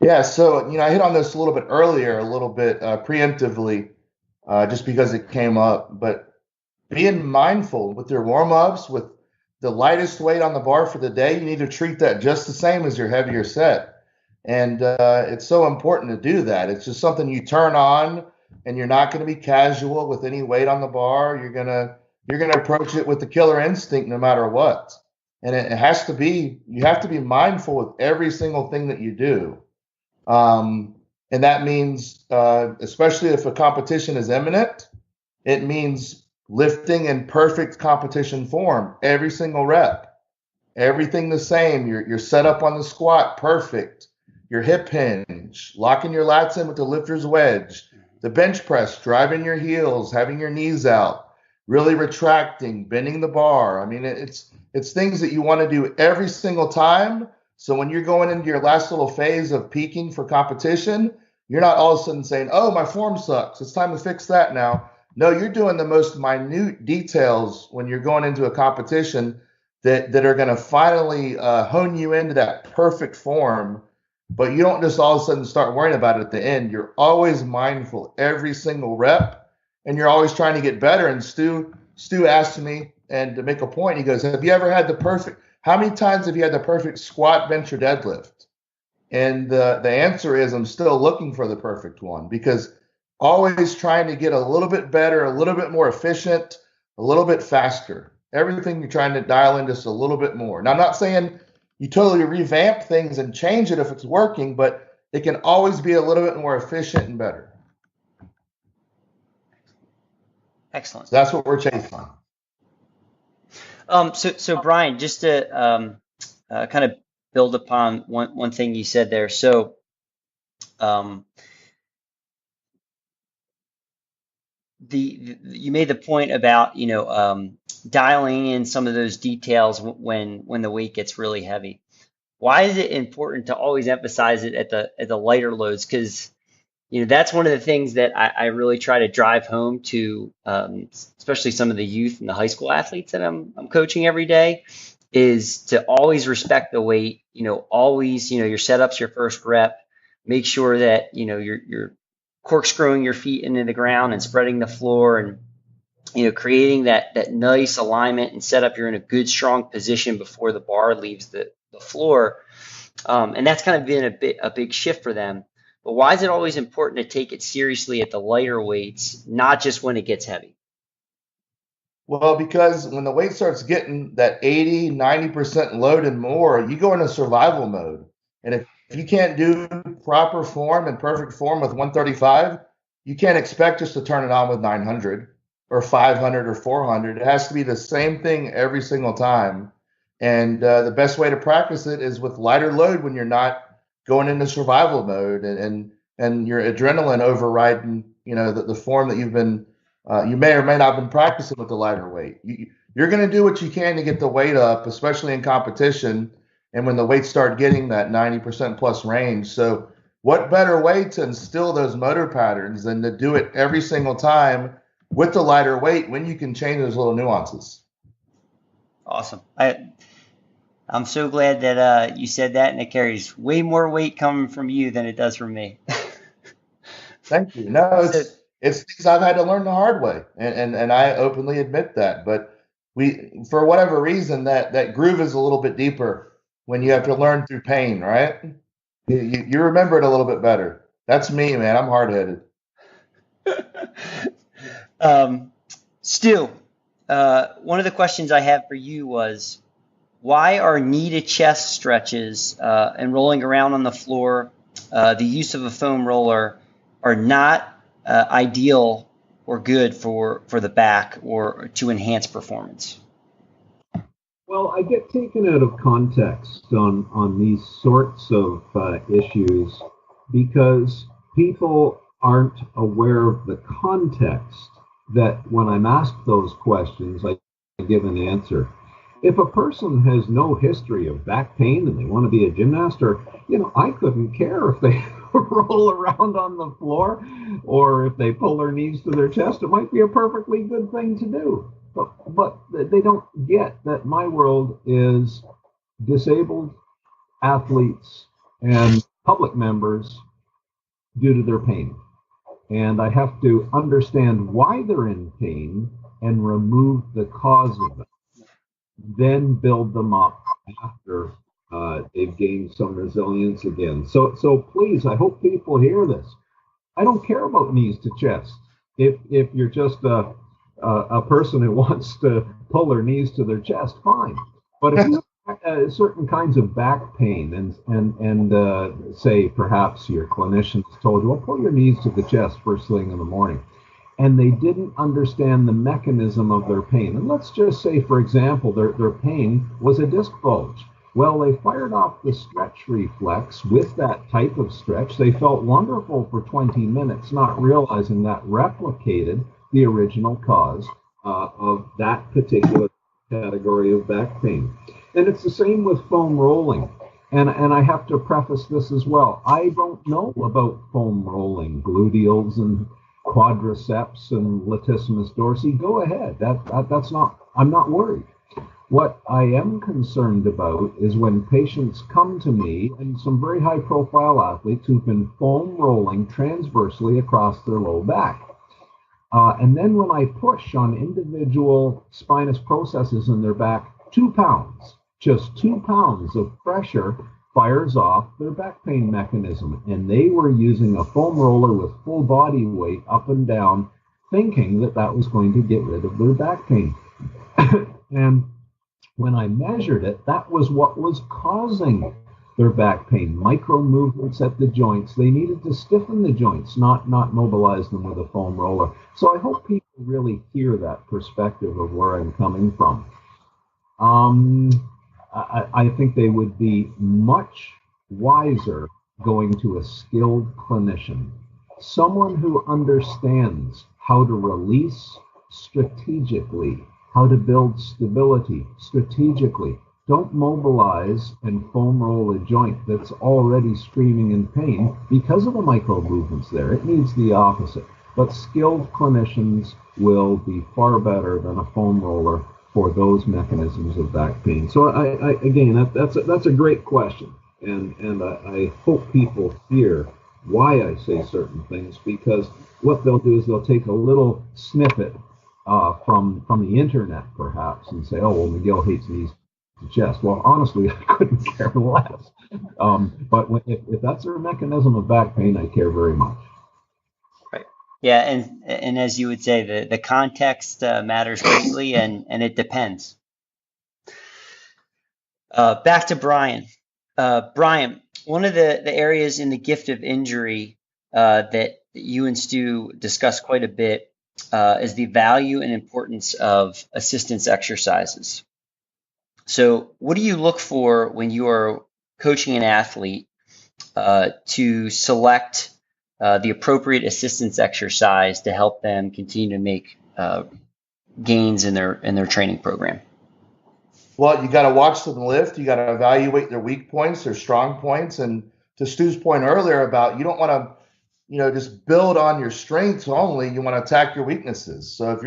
Yeah, so I hit on this a little bit earlier, a little bit preemptively, just because it came up. But being mindful with your warm-ups, with the lightest weight on the bar for the day, you need to treat that just the same as your heavier set. And it's so important to do that. It's just something you turn on, and you're not going to be casual with any weight on the bar. You're gonna approach it with the killer instinct no matter what. And it has to be, you have to be mindful with every single thing that you do. And that means, especially if a competition is imminent, it means lifting in perfect competition form, every single rep, everything the same. You're set up on the squat, perfect. Your hip hinge, locking your lats in with the lifter's wedge, the bench press, driving your heels, having your knees out, really retracting, bending the bar. I mean, it's things that you want to do every single time. So when you're going into your last little phase of peaking for competition, you're not all of a sudden saying, oh, my form sucks, it's time to fix that now. No, you're doing the most minute details when you're going into a competition that are going to finally hone you into that perfect form. But you don't just all of a sudden start worrying about it at the end. You're always mindful every single rep, and you're always trying to get better. And Stu asked me, and to make a point, he goes, have you ever had how many times have you had the perfect squat, bench, or deadlift? And the answer is, I'm still looking for the perfect one, because always trying to get a little bit better, a little bit more efficient, a little bit faster. Everything you're trying to dial in just a little bit more. Now, I'm not saying you totally revamp things and change it if it's working, but it can always be a little bit more efficient and better. Excellent. So that's what we're chasing on. So Brian, just to kind of build upon one thing you said there. So you made the point about dialing in some of those details when the weight gets really heavy. Why is it important to always emphasize it at the lighter loads? Because that's one of the things that I really try to drive home to, especially some of the youth and the high school athletes that I'm coaching every day, is to always respect the weight. Always, your setup's your first rep. Make sure that you're corkscrewing your feet into the ground and spreading the floor, and creating that nice alignment and setup. You're in a good, strong position before the bar leaves the floor, and that's kind of been a big shift for them. But why is it always important to take it seriously at the lighter weights, not just when it gets heavy? Well, because when the weight starts getting that 80, 90% load and more, you go into survival mode. And if you can't do proper form and perfect form with 135, you can't expect us to turn it on with 900 or 500 or 400. It has to be the same thing every single time. And the best way to practice it is with lighter load when you're not going into survival mode and your adrenaline overriding, the form that you've been, you may or may not have been practicing with the lighter weight. You're going to do what you can to get the weight up, especially in competition and when the weights start getting that 90% plus range. So what better way to instill those motor patterns than to do it every single time with the lighter weight when you can change those little nuances? Awesome. I'm so glad that you said that, and it carries way more weight coming from you than it does from me. Thank you. No, it's things I've had to learn the hard way, and I openly admit that. But for whatever reason, that groove is a little bit deeper when you have to learn through pain, right? You remember it a little bit better. That's me, man. I'm hard-headed. Stu, one of the questions I have for you was, why are knee to chest stretches and rolling around on the floor, the use of a foam roller, are not ideal or good for the back or to enhance performance? Well, I get taken out of context on these sorts of issues because people aren't aware of the context that when I'm asked those questions, I give an answer. If a person has no history of back pain and they want to be a gymnast, or, I couldn't care if they roll around on the floor or if they pull their knees to their chest. It might be a perfectly good thing to do. But they don't get that my world is disabled athletes and public members due to their pain. And I have to understand why they're in pain and remove the cause of it. Then build them up after they've gained some resilience again. So please, I hope people hear this. I don't care about knees to chest. If you're just a person who wants to pull their knees to their chest, fine. But if you have certain kinds of back pain and say perhaps your clinician told you, well, pull your knees to the chest first thing in the morning, and they didn't understand the mechanism of their pain. And let's just say, for example, their pain was a disc bulge. Well, they fired off the stretch reflex with that type of stretch. They felt wonderful for 20 minutes, not realizing that replicated the original cause of that particular category of back pain. And it's the same with foam rolling. And I have to preface this as well. I don't know about foam rolling, gluteals and quadriceps and latissimus dorsi. Go ahead. That's not. I'm not worried. What I am concerned about is when patients come to me, and some very high-profile athletes who've been foam rolling transversely across their low back. And then when I push on individual spinous processes in their back, 2 pounds, just 2 pounds of pressure fires off their back pain mechanism. And they were using a foam roller with full body weight up and down, thinking that was going to get rid of their back pain. And when I measured it, that was what was causing their back pain. Micro movements at the joints. They needed to stiffen the joints, not mobilize them with a foam roller. So I hope people really hear that perspective of where I'm coming from. I think they would be much wiser going to a skilled clinician, someone who understands how to release strategically, how to build stability strategically. Don't mobilize and foam roll a joint that's already screaming in pain because of the micro movements there. It needs the opposite. But skilled clinicians will be far better than a foam roller for those mechanisms of back pain. So that's a great question, and I hope people hear why I say certain things, because what they'll do is they'll take a little snippet from the internet perhaps and say, oh, well, McGill hates knees to chest. Well, honestly, I couldn't care less. But if that's their mechanism of back pain, I care very much. Right. Yeah, and as you would say, the context matters greatly, and it depends. Back to Brian. Brian, one of the areas in the gift of injury that you and Stu discuss quite a bit is the value and importance of assistance exercises. So what do you look for when you are coaching an athlete to select the appropriate assistance exercise to help them continue to make gains in their training program? Well, you got to watch them lift. You got to evaluate their weak points, their strong points, and to Stu's point earlier about you don't want to, just build on your strengths only. You want to attack your weaknesses. So if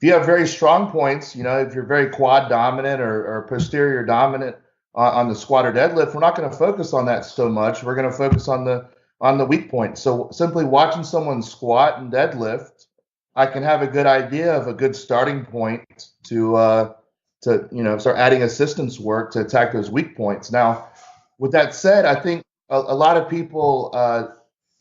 you have very strong points, if you're very quad dominant or posterior dominant on the squat or deadlift, we're not going to focus on that so much. We're going to focus on the weak points. So simply watching someone squat and deadlift, I can have a good idea of a good starting point to start adding assistance work to attack those weak points. Now, with that said, I think a lot of people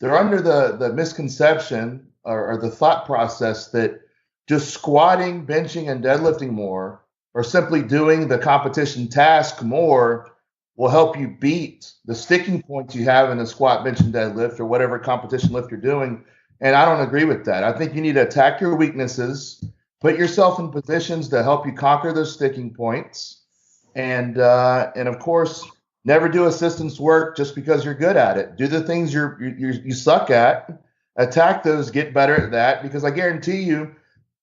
they're under the misconception or the thought process that just squatting, benching, and deadlifting more, or simply doing the competition task more, will help you beat the sticking points you have in the squat, bench, and deadlift, or whatever competition lift you're doing. And I don't agree with that. I think you need to attack your weaknesses, put yourself in positions to help you conquer those sticking points, and of course, never do assistance work just because you're good at it. Do the things you suck at, attack those, get better at that, because I guarantee you,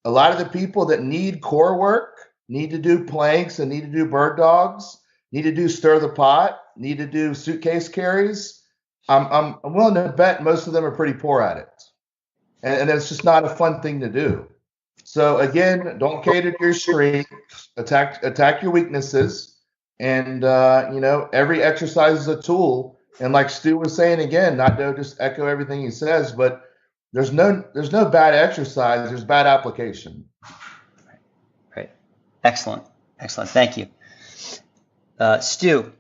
a lot of the people that need core work, need to do planks and need to do bird dogs, need to do stir the pot, need to do suitcase carries. I'm willing to bet most of them are pretty poor at it, and it's just not a fun thing to do. So again, don't cater to your strengths, attack your weaknesses, and every exercise is a tool. And like Stu was saying again, not to just echo everything he says, but there's no bad exercise, there's bad application. Right. Excellent. Thank you. Stu,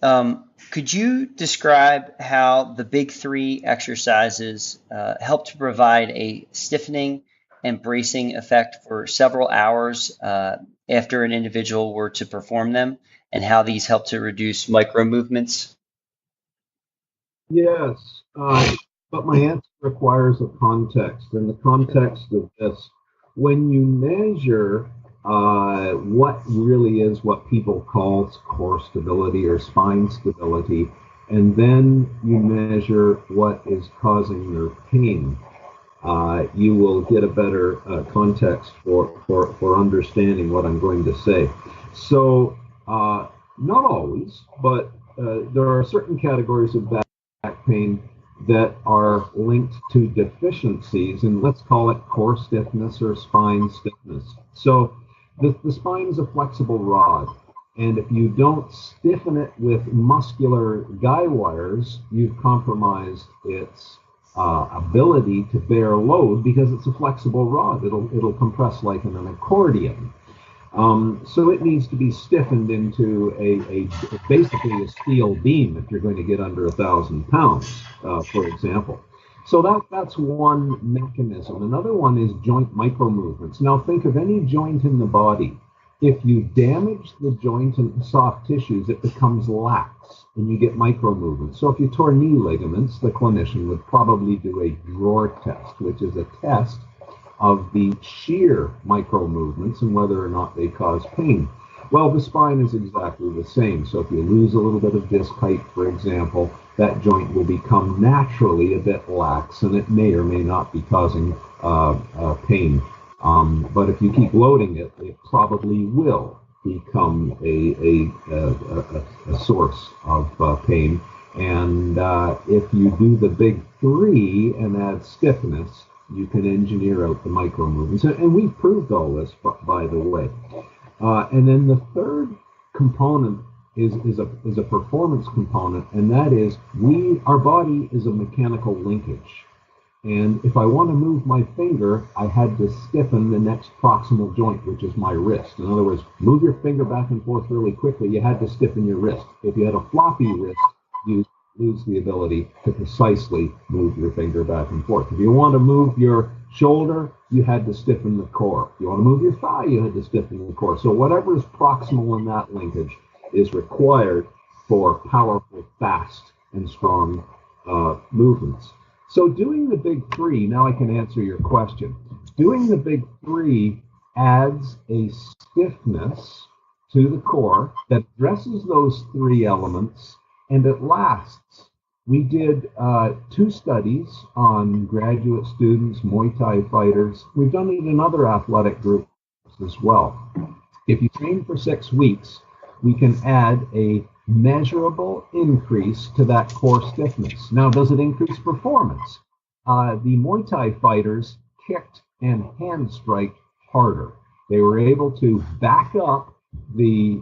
could you describe how the big three exercises help to provide a stiffening and bracing effect for several hours after an individual were to perform them, and how these help to reduce micro movements? Yes, but my answer requires a context. And the context of this, when you measure what really is what people call core stability or spine stability, and then you measure what is causing their pain, you will get a better context for understanding what I'm going to say. So, not always, but there are certain categories of back pain that are linked to deficiencies, and let's call it core stiffness or spine stiffness. So the spine is a flexible rod, and if you don't stiffen it with muscular guy wires, you've compromised its ability to bear load, because it's a flexible rod. It'll compress like in an accordion. So it needs to be stiffened into basically a steel beam if you're going to get under 1,000 pounds, for example. So that's one mechanism. Another one is joint micromovements. Now think of any joint in the body. If you damage the joint and soft tissues, it becomes lax and you get micromovements. So if you tore knee ligaments, the clinician would probably do a drawer test, which is a test of the shear micromovements and whether or not they cause pain. Well, the spine is exactly the same. So if you lose a little bit of disc height, for example, that joint will become naturally a bit lax, and it may or may not be causing pain. But if you keep loading it, it probably will become a source of pain. And if you do the big three and add stiffness, you can engineer out the micro movements. And we've proved all this, by the way. And then the third component is a performance component, and that is our body is a mechanical linkage. And if I want to move my finger, I had to stiffen the next proximal joint, which is my wrist. In other words, move your finger back and forth really quickly, you had to stiffen your wrist. If you had a floppy wrist, you lose the ability to precisely move your finger back and forth. If you want to move your shoulder, you had to stiffen the core. If you want to move your thigh, you had to stiffen the core. So whatever is proximal in that linkage is required for powerful, fast, and strong movements. So doing the big three, now I can answer your question. Doing the big three adds a stiffness to the core that addresses those three elements, and it lasts. We did 2 studies on graduate students, Muay Thai fighters. We've done it in other athletic groups as well. If you train for 6 weeks, we can add a measurable increase to that core stiffness. Now, does it increase performance? The Muay Thai fighters kicked and hand strike harder. They were able to back up the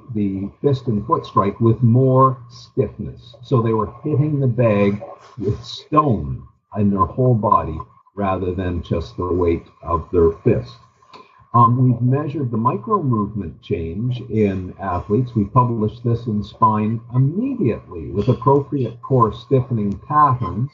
fist and foot strike with more stiffness. So they were hitting the bag with stone in their whole body rather than just the weight of their fist. We've measured the micro movement change in athletes. We published this in Spine immediately with appropriate core stiffening patterns.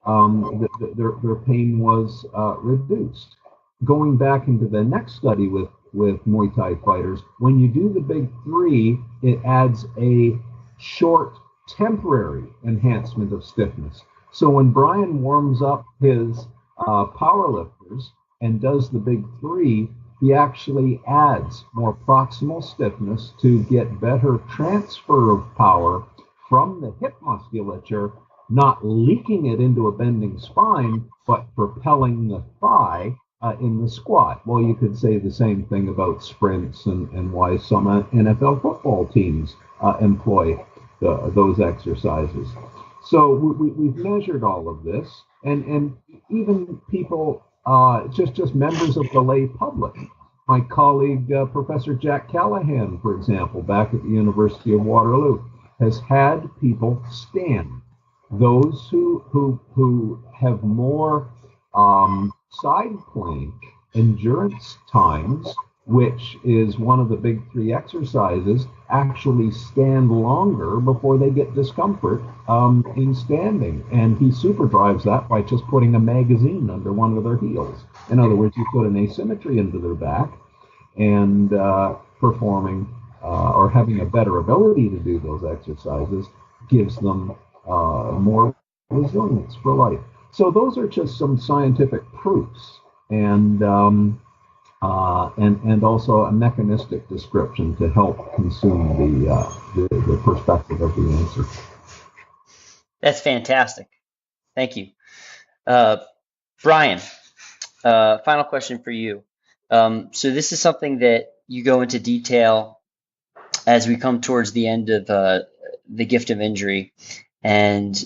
Their pain was reduced. Going back into the next study with Muay Thai fighters, when you do the big 3, it adds a short temporary enhancement of stiffness. So when Brian warms up his powerlifters and does the big 3, he actually adds more proximal stiffness to get better transfer of power from the hip musculature, not leaking it into a bending spine, but propelling the thigh in the squat. Well, you could say the same thing about sprints and why some NFL football teams employ those exercises. So we've measured all of this, and even people, just members of the lay public. My colleague, Professor Jack Callahan, for example, back at the University of Waterloo, has had people stand. Those who have more side plank endurance times, which is one of the big 3 exercises, actually stand longer before they get discomfort in standing. And he super drives that by just putting a magazine under one of their heels. In other words, you put an asymmetry into their back, and performing or having a better ability to do those exercises gives them more resilience for life. So those are just some scientific proofs, and also a mechanistic description to help consume the perspective of the answer. That's fantastic. Thank you. Brian, final question for you. So this is something that you go into detail as we come towards the end of the gift of injury, and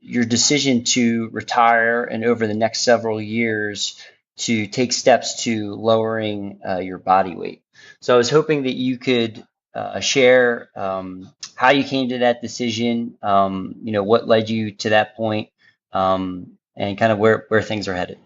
your decision to retire and over the next several years to take steps to lowering your body weight. So I was hoping that you could share how you came to that decision, what led you to that point, and kind of where things are headed.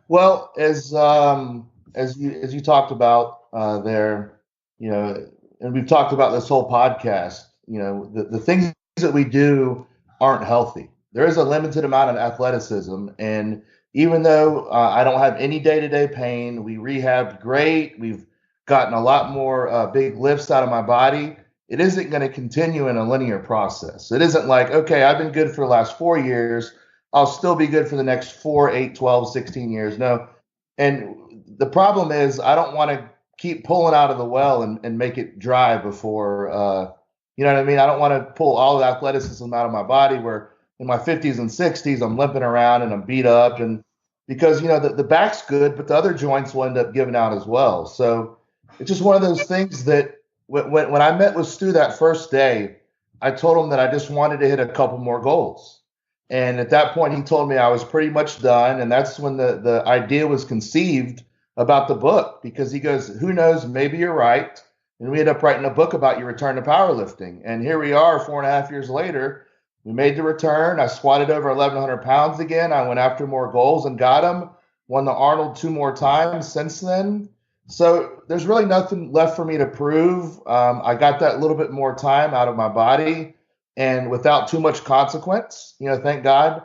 Well, as you talked about there, and we've talked about this whole podcast, the things that we do aren't healthy. There is a limited amount of athleticism, and even though I don't have any day-to-day pain, we rehabbed great. We've gotten a lot more big lifts out of my body. It isn't going to continue in a linear process. It isn't like, okay, I've been good for the last 4 years. I'll still be good for the next 4, 8, 12, 16 years. No. And the problem is I don't want to keep pulling out of the well and make it dry before, you know what I mean? I don't want to pull all the athleticism out of my body where in my 50s and 60s, I'm limping around and I'm beat up. And because, the back's good, but the other joints will end up giving out as well. So it's just one of those things that when I met with Stu that first day, I told him that I just wanted to hit a couple more goals. And at that point, he told me I was pretty much done. And that's when the idea was conceived about the book, because he goes, who knows, maybe you're right. And we ended up writing a book about your return to powerlifting. And here we are 4.5 years later. We made the return. I squatted over 1,100 pounds again. I went after more goals and got them. Won the Arnold 2 more times since then. So there's really nothing left for me to prove. I got that little bit more time out of my body and without too much consequence, thank God.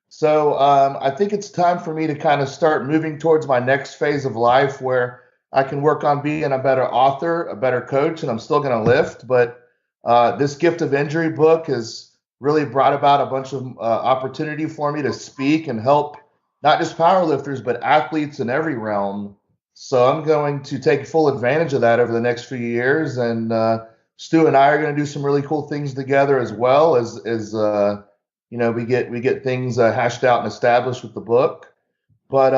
So I think it's time for me to kind of start moving towards my next phase of life where I can work on being a better author, a better coach, and I'm still going to lift. But this Gift of Injury book has really brought about a bunch of opportunity for me to speak and help not just powerlifters, but athletes in every realm So I'm going to take full advantage of that over the next few years. And Stu and I are going to do some really cool things together as well as we get things hashed out and established with the book. But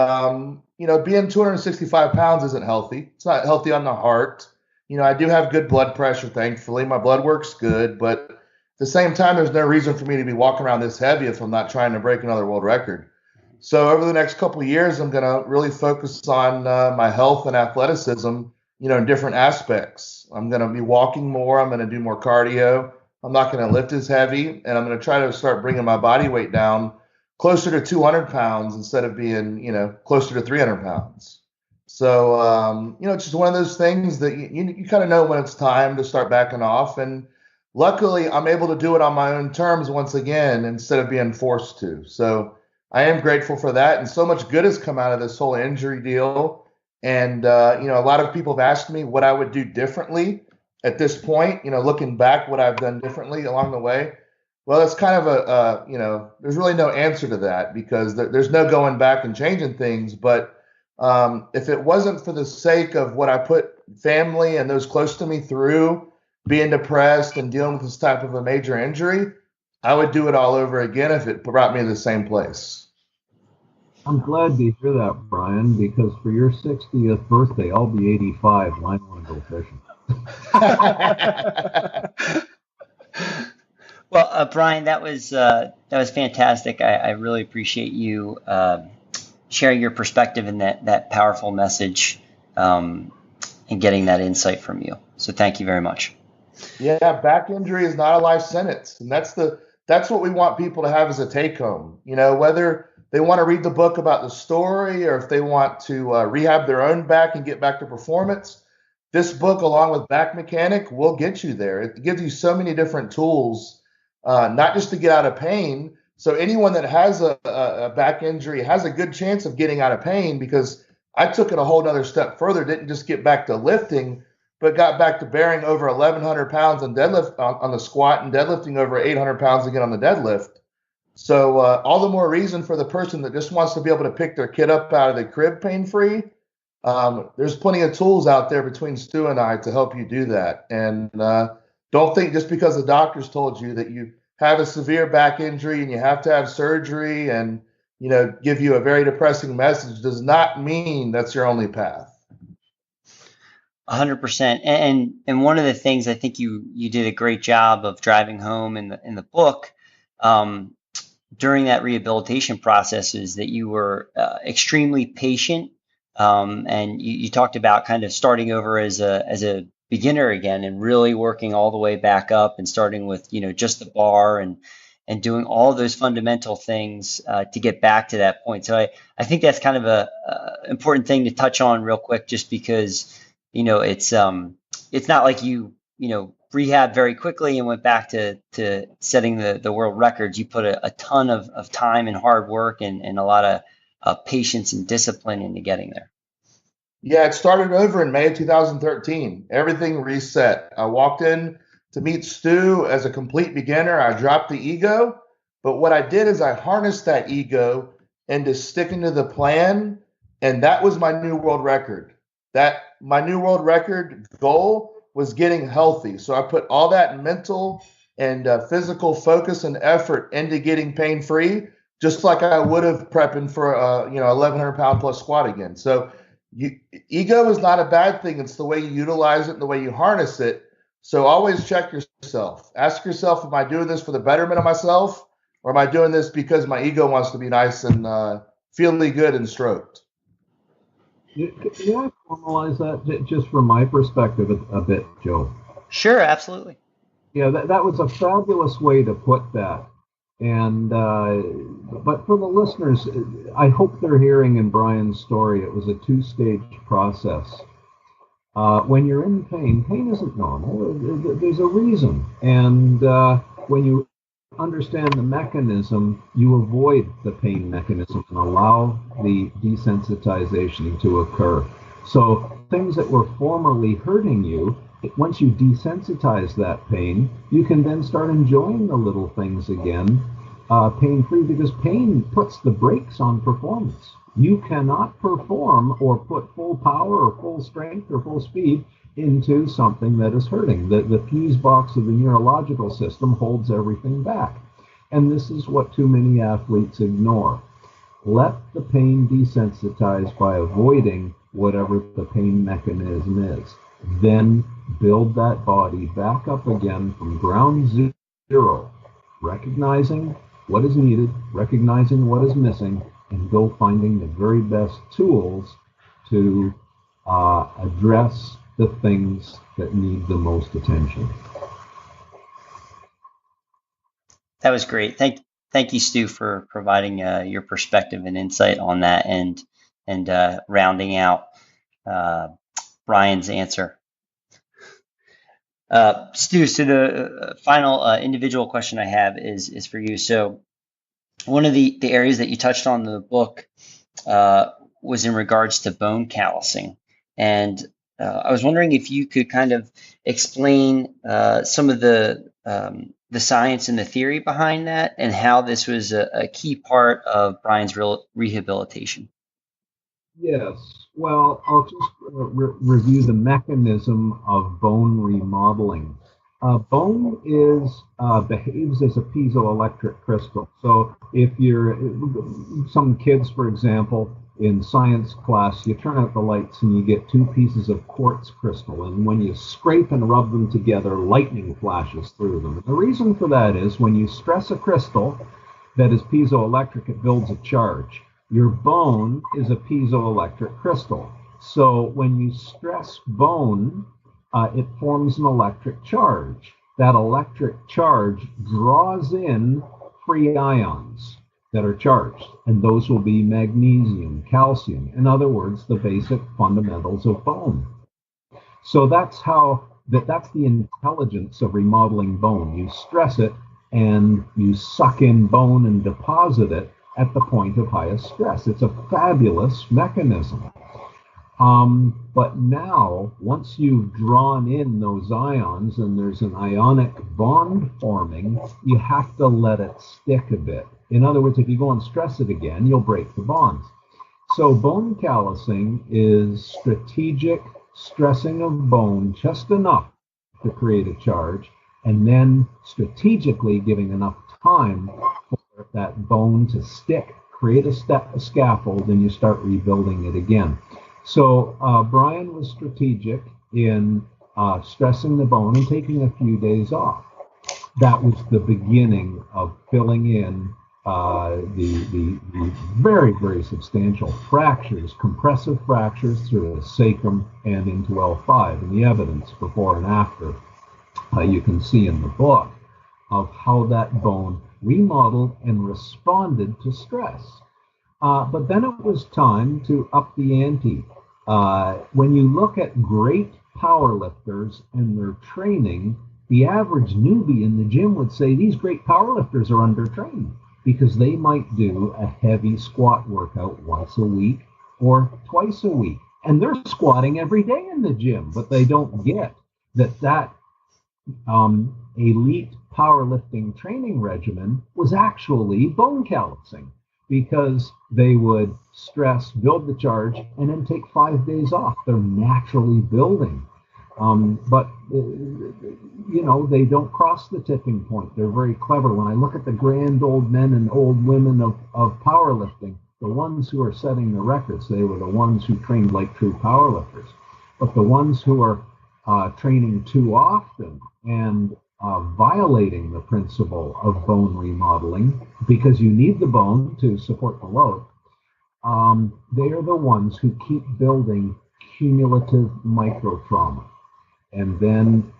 being 265 pounds isn't healthy. It's not healthy on the heart. I do have good blood pressure, thankfully. My blood work's good, but at the same time, there's no reason for me to be walking around this heavy if I'm not trying to break another world record. So over the next couple of years, I'm going to really focus on my health and athleticism, in different aspects. I'm going to be walking more. I'm going to do more cardio. I'm not going to lift as heavy, and I'm going to try to start bringing my body weight down closer to 200 pounds instead of being, closer to 300 pounds. So, it's just one of those things that you kind of know when it's time to start backing off. And luckily, I'm able to do it on my own terms once again instead of being forced to. So I am grateful for that. And so much good has come out of this whole injury deal. And, a lot of people have asked me what I would do differently at this point, looking back, what I've done differently along the way. Well, it's kind of there's really no answer to that because there's no going back and changing things. But if it wasn't for the sake of what I put family and those close to me through, being depressed and dealing with this type of a major injury, I would do it all over again if it brought me to the same place. I'm glad to hear that, Brian, because for your 60th birthday, I'll be 85 and I want to go fishing. Well, Brian, that was fantastic. I really appreciate you sharing your perspective and that powerful message and getting that insight from you. So thank you very much. Yeah, back injury is not a life sentence, and that's what we want people to have as a take home. Whether they want to read the book about the story or if they want to rehab their own back and get back to performance, this book, along with Back Mechanic, will get you there. It gives you so many different tools, not just to get out of pain. So anyone that has a back injury has a good chance of getting out of pain, because I took it a whole other step further, didn't just get back to lifting, but got back to bearing over 1,100 pounds on deadlift on the squat and deadlifting over 800 pounds again on the deadlift. So all the more reason for the person that just wants to be able to pick their kid up out of the crib pain-free. There's plenty of tools out there between Stu and I to help you do that. And don't think just because the doctors told you that you have a severe back injury and you have to have surgery and, give you a very depressing message does not mean that's your only path. 100%. And one of the things I think you did a great job of driving home in the book during that rehabilitation process is that you were extremely patient. And you talked about kind of starting over as a beginner again and really working all the way back up and starting with, just the bar and doing all of those fundamental things to get back to that point. So I think that's kind of a important thing to touch on real quick, just because, it's not like you rehab very quickly and went back to setting the world records. You put a ton of time and hard work and a lot of patience and discipline into getting there. Yeah, it started over in May of 2013. Everything reset. I walked in to meet Stu as a complete beginner. I dropped the ego, but what I did is I harnessed that ego into sticking to the plan, and that was my new world record. My new world record goal was getting healthy. So I put all that mental and physical focus and effort into getting pain-free, just like I would have prepping for 1,100 pound plus squat again. So ego is not a bad thing. It's the way you utilize it and the way you harness it. So always check yourself. Ask yourself, am I doing this for the betterment of myself, or am I doing this because my ego wants to be nice and feeling good and stroked? Can I formalize that just from my perspective a bit, Joe? Sure, absolutely. Yeah, that was a fabulous way to put that. And but for the listeners, I hope they're hearing in Brian's story, it was a two-stage process. When you're in pain isn't normal. There's a reason. And when you understand the mechanism, you avoid the pain mechanism and allow the desensitization to occur. So things that were formerly hurting you, once you desensitize that pain, you can then start enjoying the little things again, pain-free, because pain puts the brakes on performance. you cannot perform or put full power or full strength or full speed into something that is hurting. The fuse box of the neurological system holds everything back. And this is what too many athletes ignore. Let the pain desensitize by avoiding whatever the pain mechanism is. Then build that body back up again from ground zero, recognizing what is needed, recognizing what is missing, and go finding the very best tools to address the things that need the most attention. That was great. Thank you, Stu, for providing your perspective and insight on that, and rounding out Brian's answer. Stu, so the final individual question I have is for you. So one of the areas that you touched on in the book was in regards to bone callousing. And I was wondering if you could kind of explain some of the science and the theory behind that, and how this was a key part of Brian's rehabilitation. Yes. Well, I'll just review the mechanism of bone remodeling. Bone behaves as a piezoelectric crystal. So if you're some kids, for example, in science class, you turn out the lights and you get two pieces of quartz crystal. And when you scrape and rub them together, lightning flashes through them. And the reason for that is when you stress a crystal that is piezoelectric, it builds a charge. Your bone is a piezoelectric crystal. So when you stress bone, it forms an electric charge. That electric charge draws in free ions that are charged, and those will be magnesium, calcium, in other words, the basic fundamentals of bone. So that's the intelligence of remodeling bone. You stress it and you suck in bone and deposit it at the point of highest stress. It's a fabulous mechanism. But now, once you've drawn in those ions and there's an ionic bond forming, you have to let it stick a bit. In other words, if you go and stress it again, you'll break the bonds. So bone callousing is strategic stressing of bone just enough to create a charge, and then strategically giving enough time for that bone to stick, create a scaffold, and you start rebuilding it again. So Brian was strategic in stressing the bone and taking a few days off. That was the beginning of filling in the very, very substantial fractures, compressive fractures through the sacrum and into L5. And the evidence before and after you can see in the book of how that bone remodeled and responded to stress. But then it was time to up the ante. When you look at great powerlifters and their training, the average newbie in the gym would say these great powerlifters are undertrained because they might do a heavy squat workout once a week or twice a week. And they're squatting every day in the gym, but they don't get that elite powerlifting training regimen was actually bone callousing, because they would stress, build the charge, and then take 5 days off. They're naturally building. But they don't cross the tipping point. They're very clever. When I look at the grand old men and old women of powerlifting, the ones who are setting the records, they were the ones who trained like true powerlifters. But the ones who are training too often and violating the principle of bone remodeling, because you need the bone to support the load, they are the ones who keep building cumulative microtrauma. And then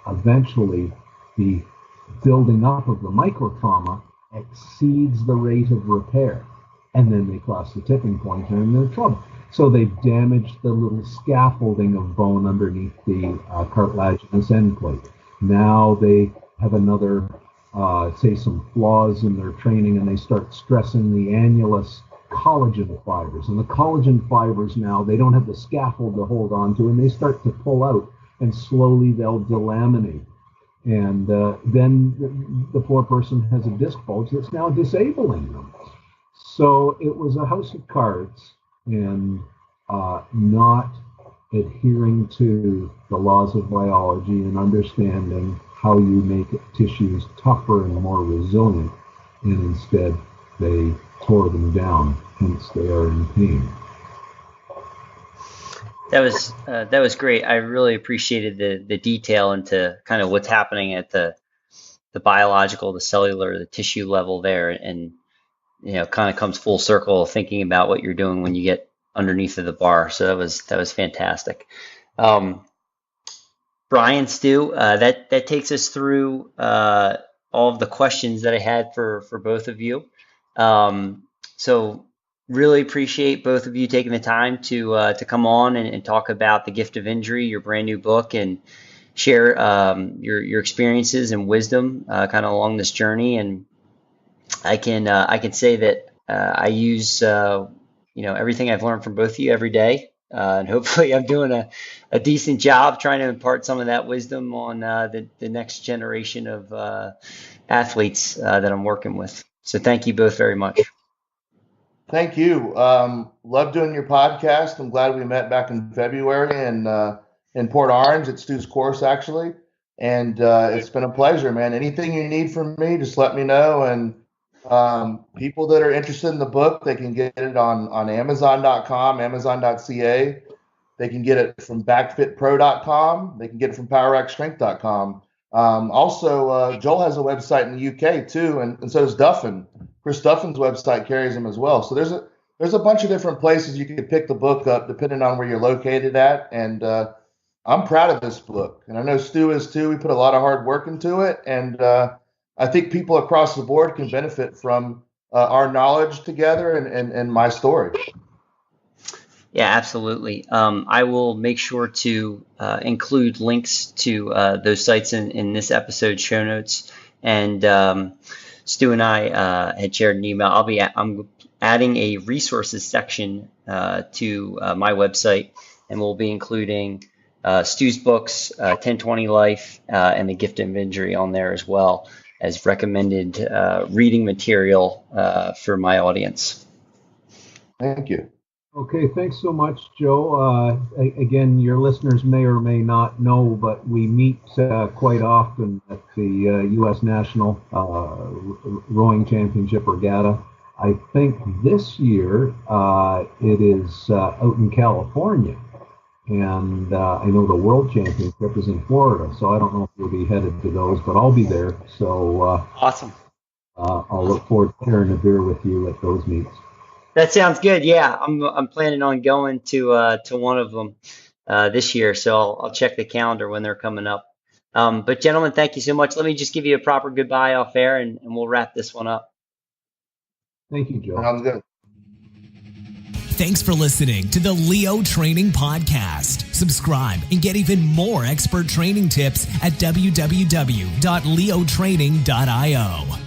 eventually the building up of the microtrauma exceeds the rate of repair. And then they cross the tipping point and they're in trouble. So they've damaged the little scaffolding of bone underneath the cartilaginous end plate. Now they have another, some flaws in their training, and they start stressing the annulus collagen fibers. And the collagen fibers now, they don't have the scaffold to hold on to, and they start to pull out, and slowly they'll delaminate. And then the poor person has a disc bulge that's now disabling them. So it was a house of cards, and not adhering to the laws of biology and understanding how you make tissues tougher and more resilient, and instead they tore them down, hence they are in pain. That was great. I really appreciated the detail into kind of what's happening at the biological, the cellular, the tissue level there, and kind of comes full circle thinking about what you're doing when you get underneath of the bar. So that was fantastic. Brian, Stu, that takes us through all of the questions that I had for both of you. So really appreciate both of you taking the time to come on and talk about The Gift of Injury, your brand new book, and share your experiences and wisdom kind of along this journey. And I can say that I use everything I've learned from both of you every day, and hopefully I'm doing a decent job trying to impart some of that wisdom on the next generation of athletes that I'm working with. So thank you both very much. Thank you. Love doing your podcast. I'm glad we met back in February in Port Orange at Stu's course, actually. And it's been a pleasure, man. Anything you need from me, just let me know. And people that are interested in the book, they can get it on Amazon.com, Amazon.ca. They can get it from BackFitPro.com. They can get it from PowerXStrength.com. Also, Joel has a website in the UK too, and so does Duffin. Chris Duffin's website carries them as well. So there's a bunch of different places you can pick the book up depending on where you're located at. And I'm proud of this book, and I know Stu is too. We put a lot of hard work into it, and I think people across the board can benefit from our knowledge together and my story. Yeah, absolutely. I will make sure to include links to those sites in this episode's show notes. And Stu and I had shared an email. I'm adding a resources section to my website, and we'll be including Stu's books, 1020 Life, and The Gift of Injury on there as well as recommended reading material for my audience. Thank you. Okay, thanks so much, Joe. Again, your listeners may or may not know, but we meet quite often at the U.S. National Rowing Championship Regatta. I think this year it is out in California, and I know the World Championship is in Florida, so I don't know if we'll be headed to those, but I'll be there. So awesome. I'll look forward to sharing a beer with you at those meets. That sounds good. Yeah, I'm planning on going to one of them this year, so I'll check the calendar when they're coming up. But gentlemen, thank you so much. Let me just give you a proper goodbye off air, and we'll wrap this one up. Thank you, Joe. Sounds good. Thanks for listening to the Leo Training Podcast. Subscribe and get even more expert training tips at www.leotraining.io.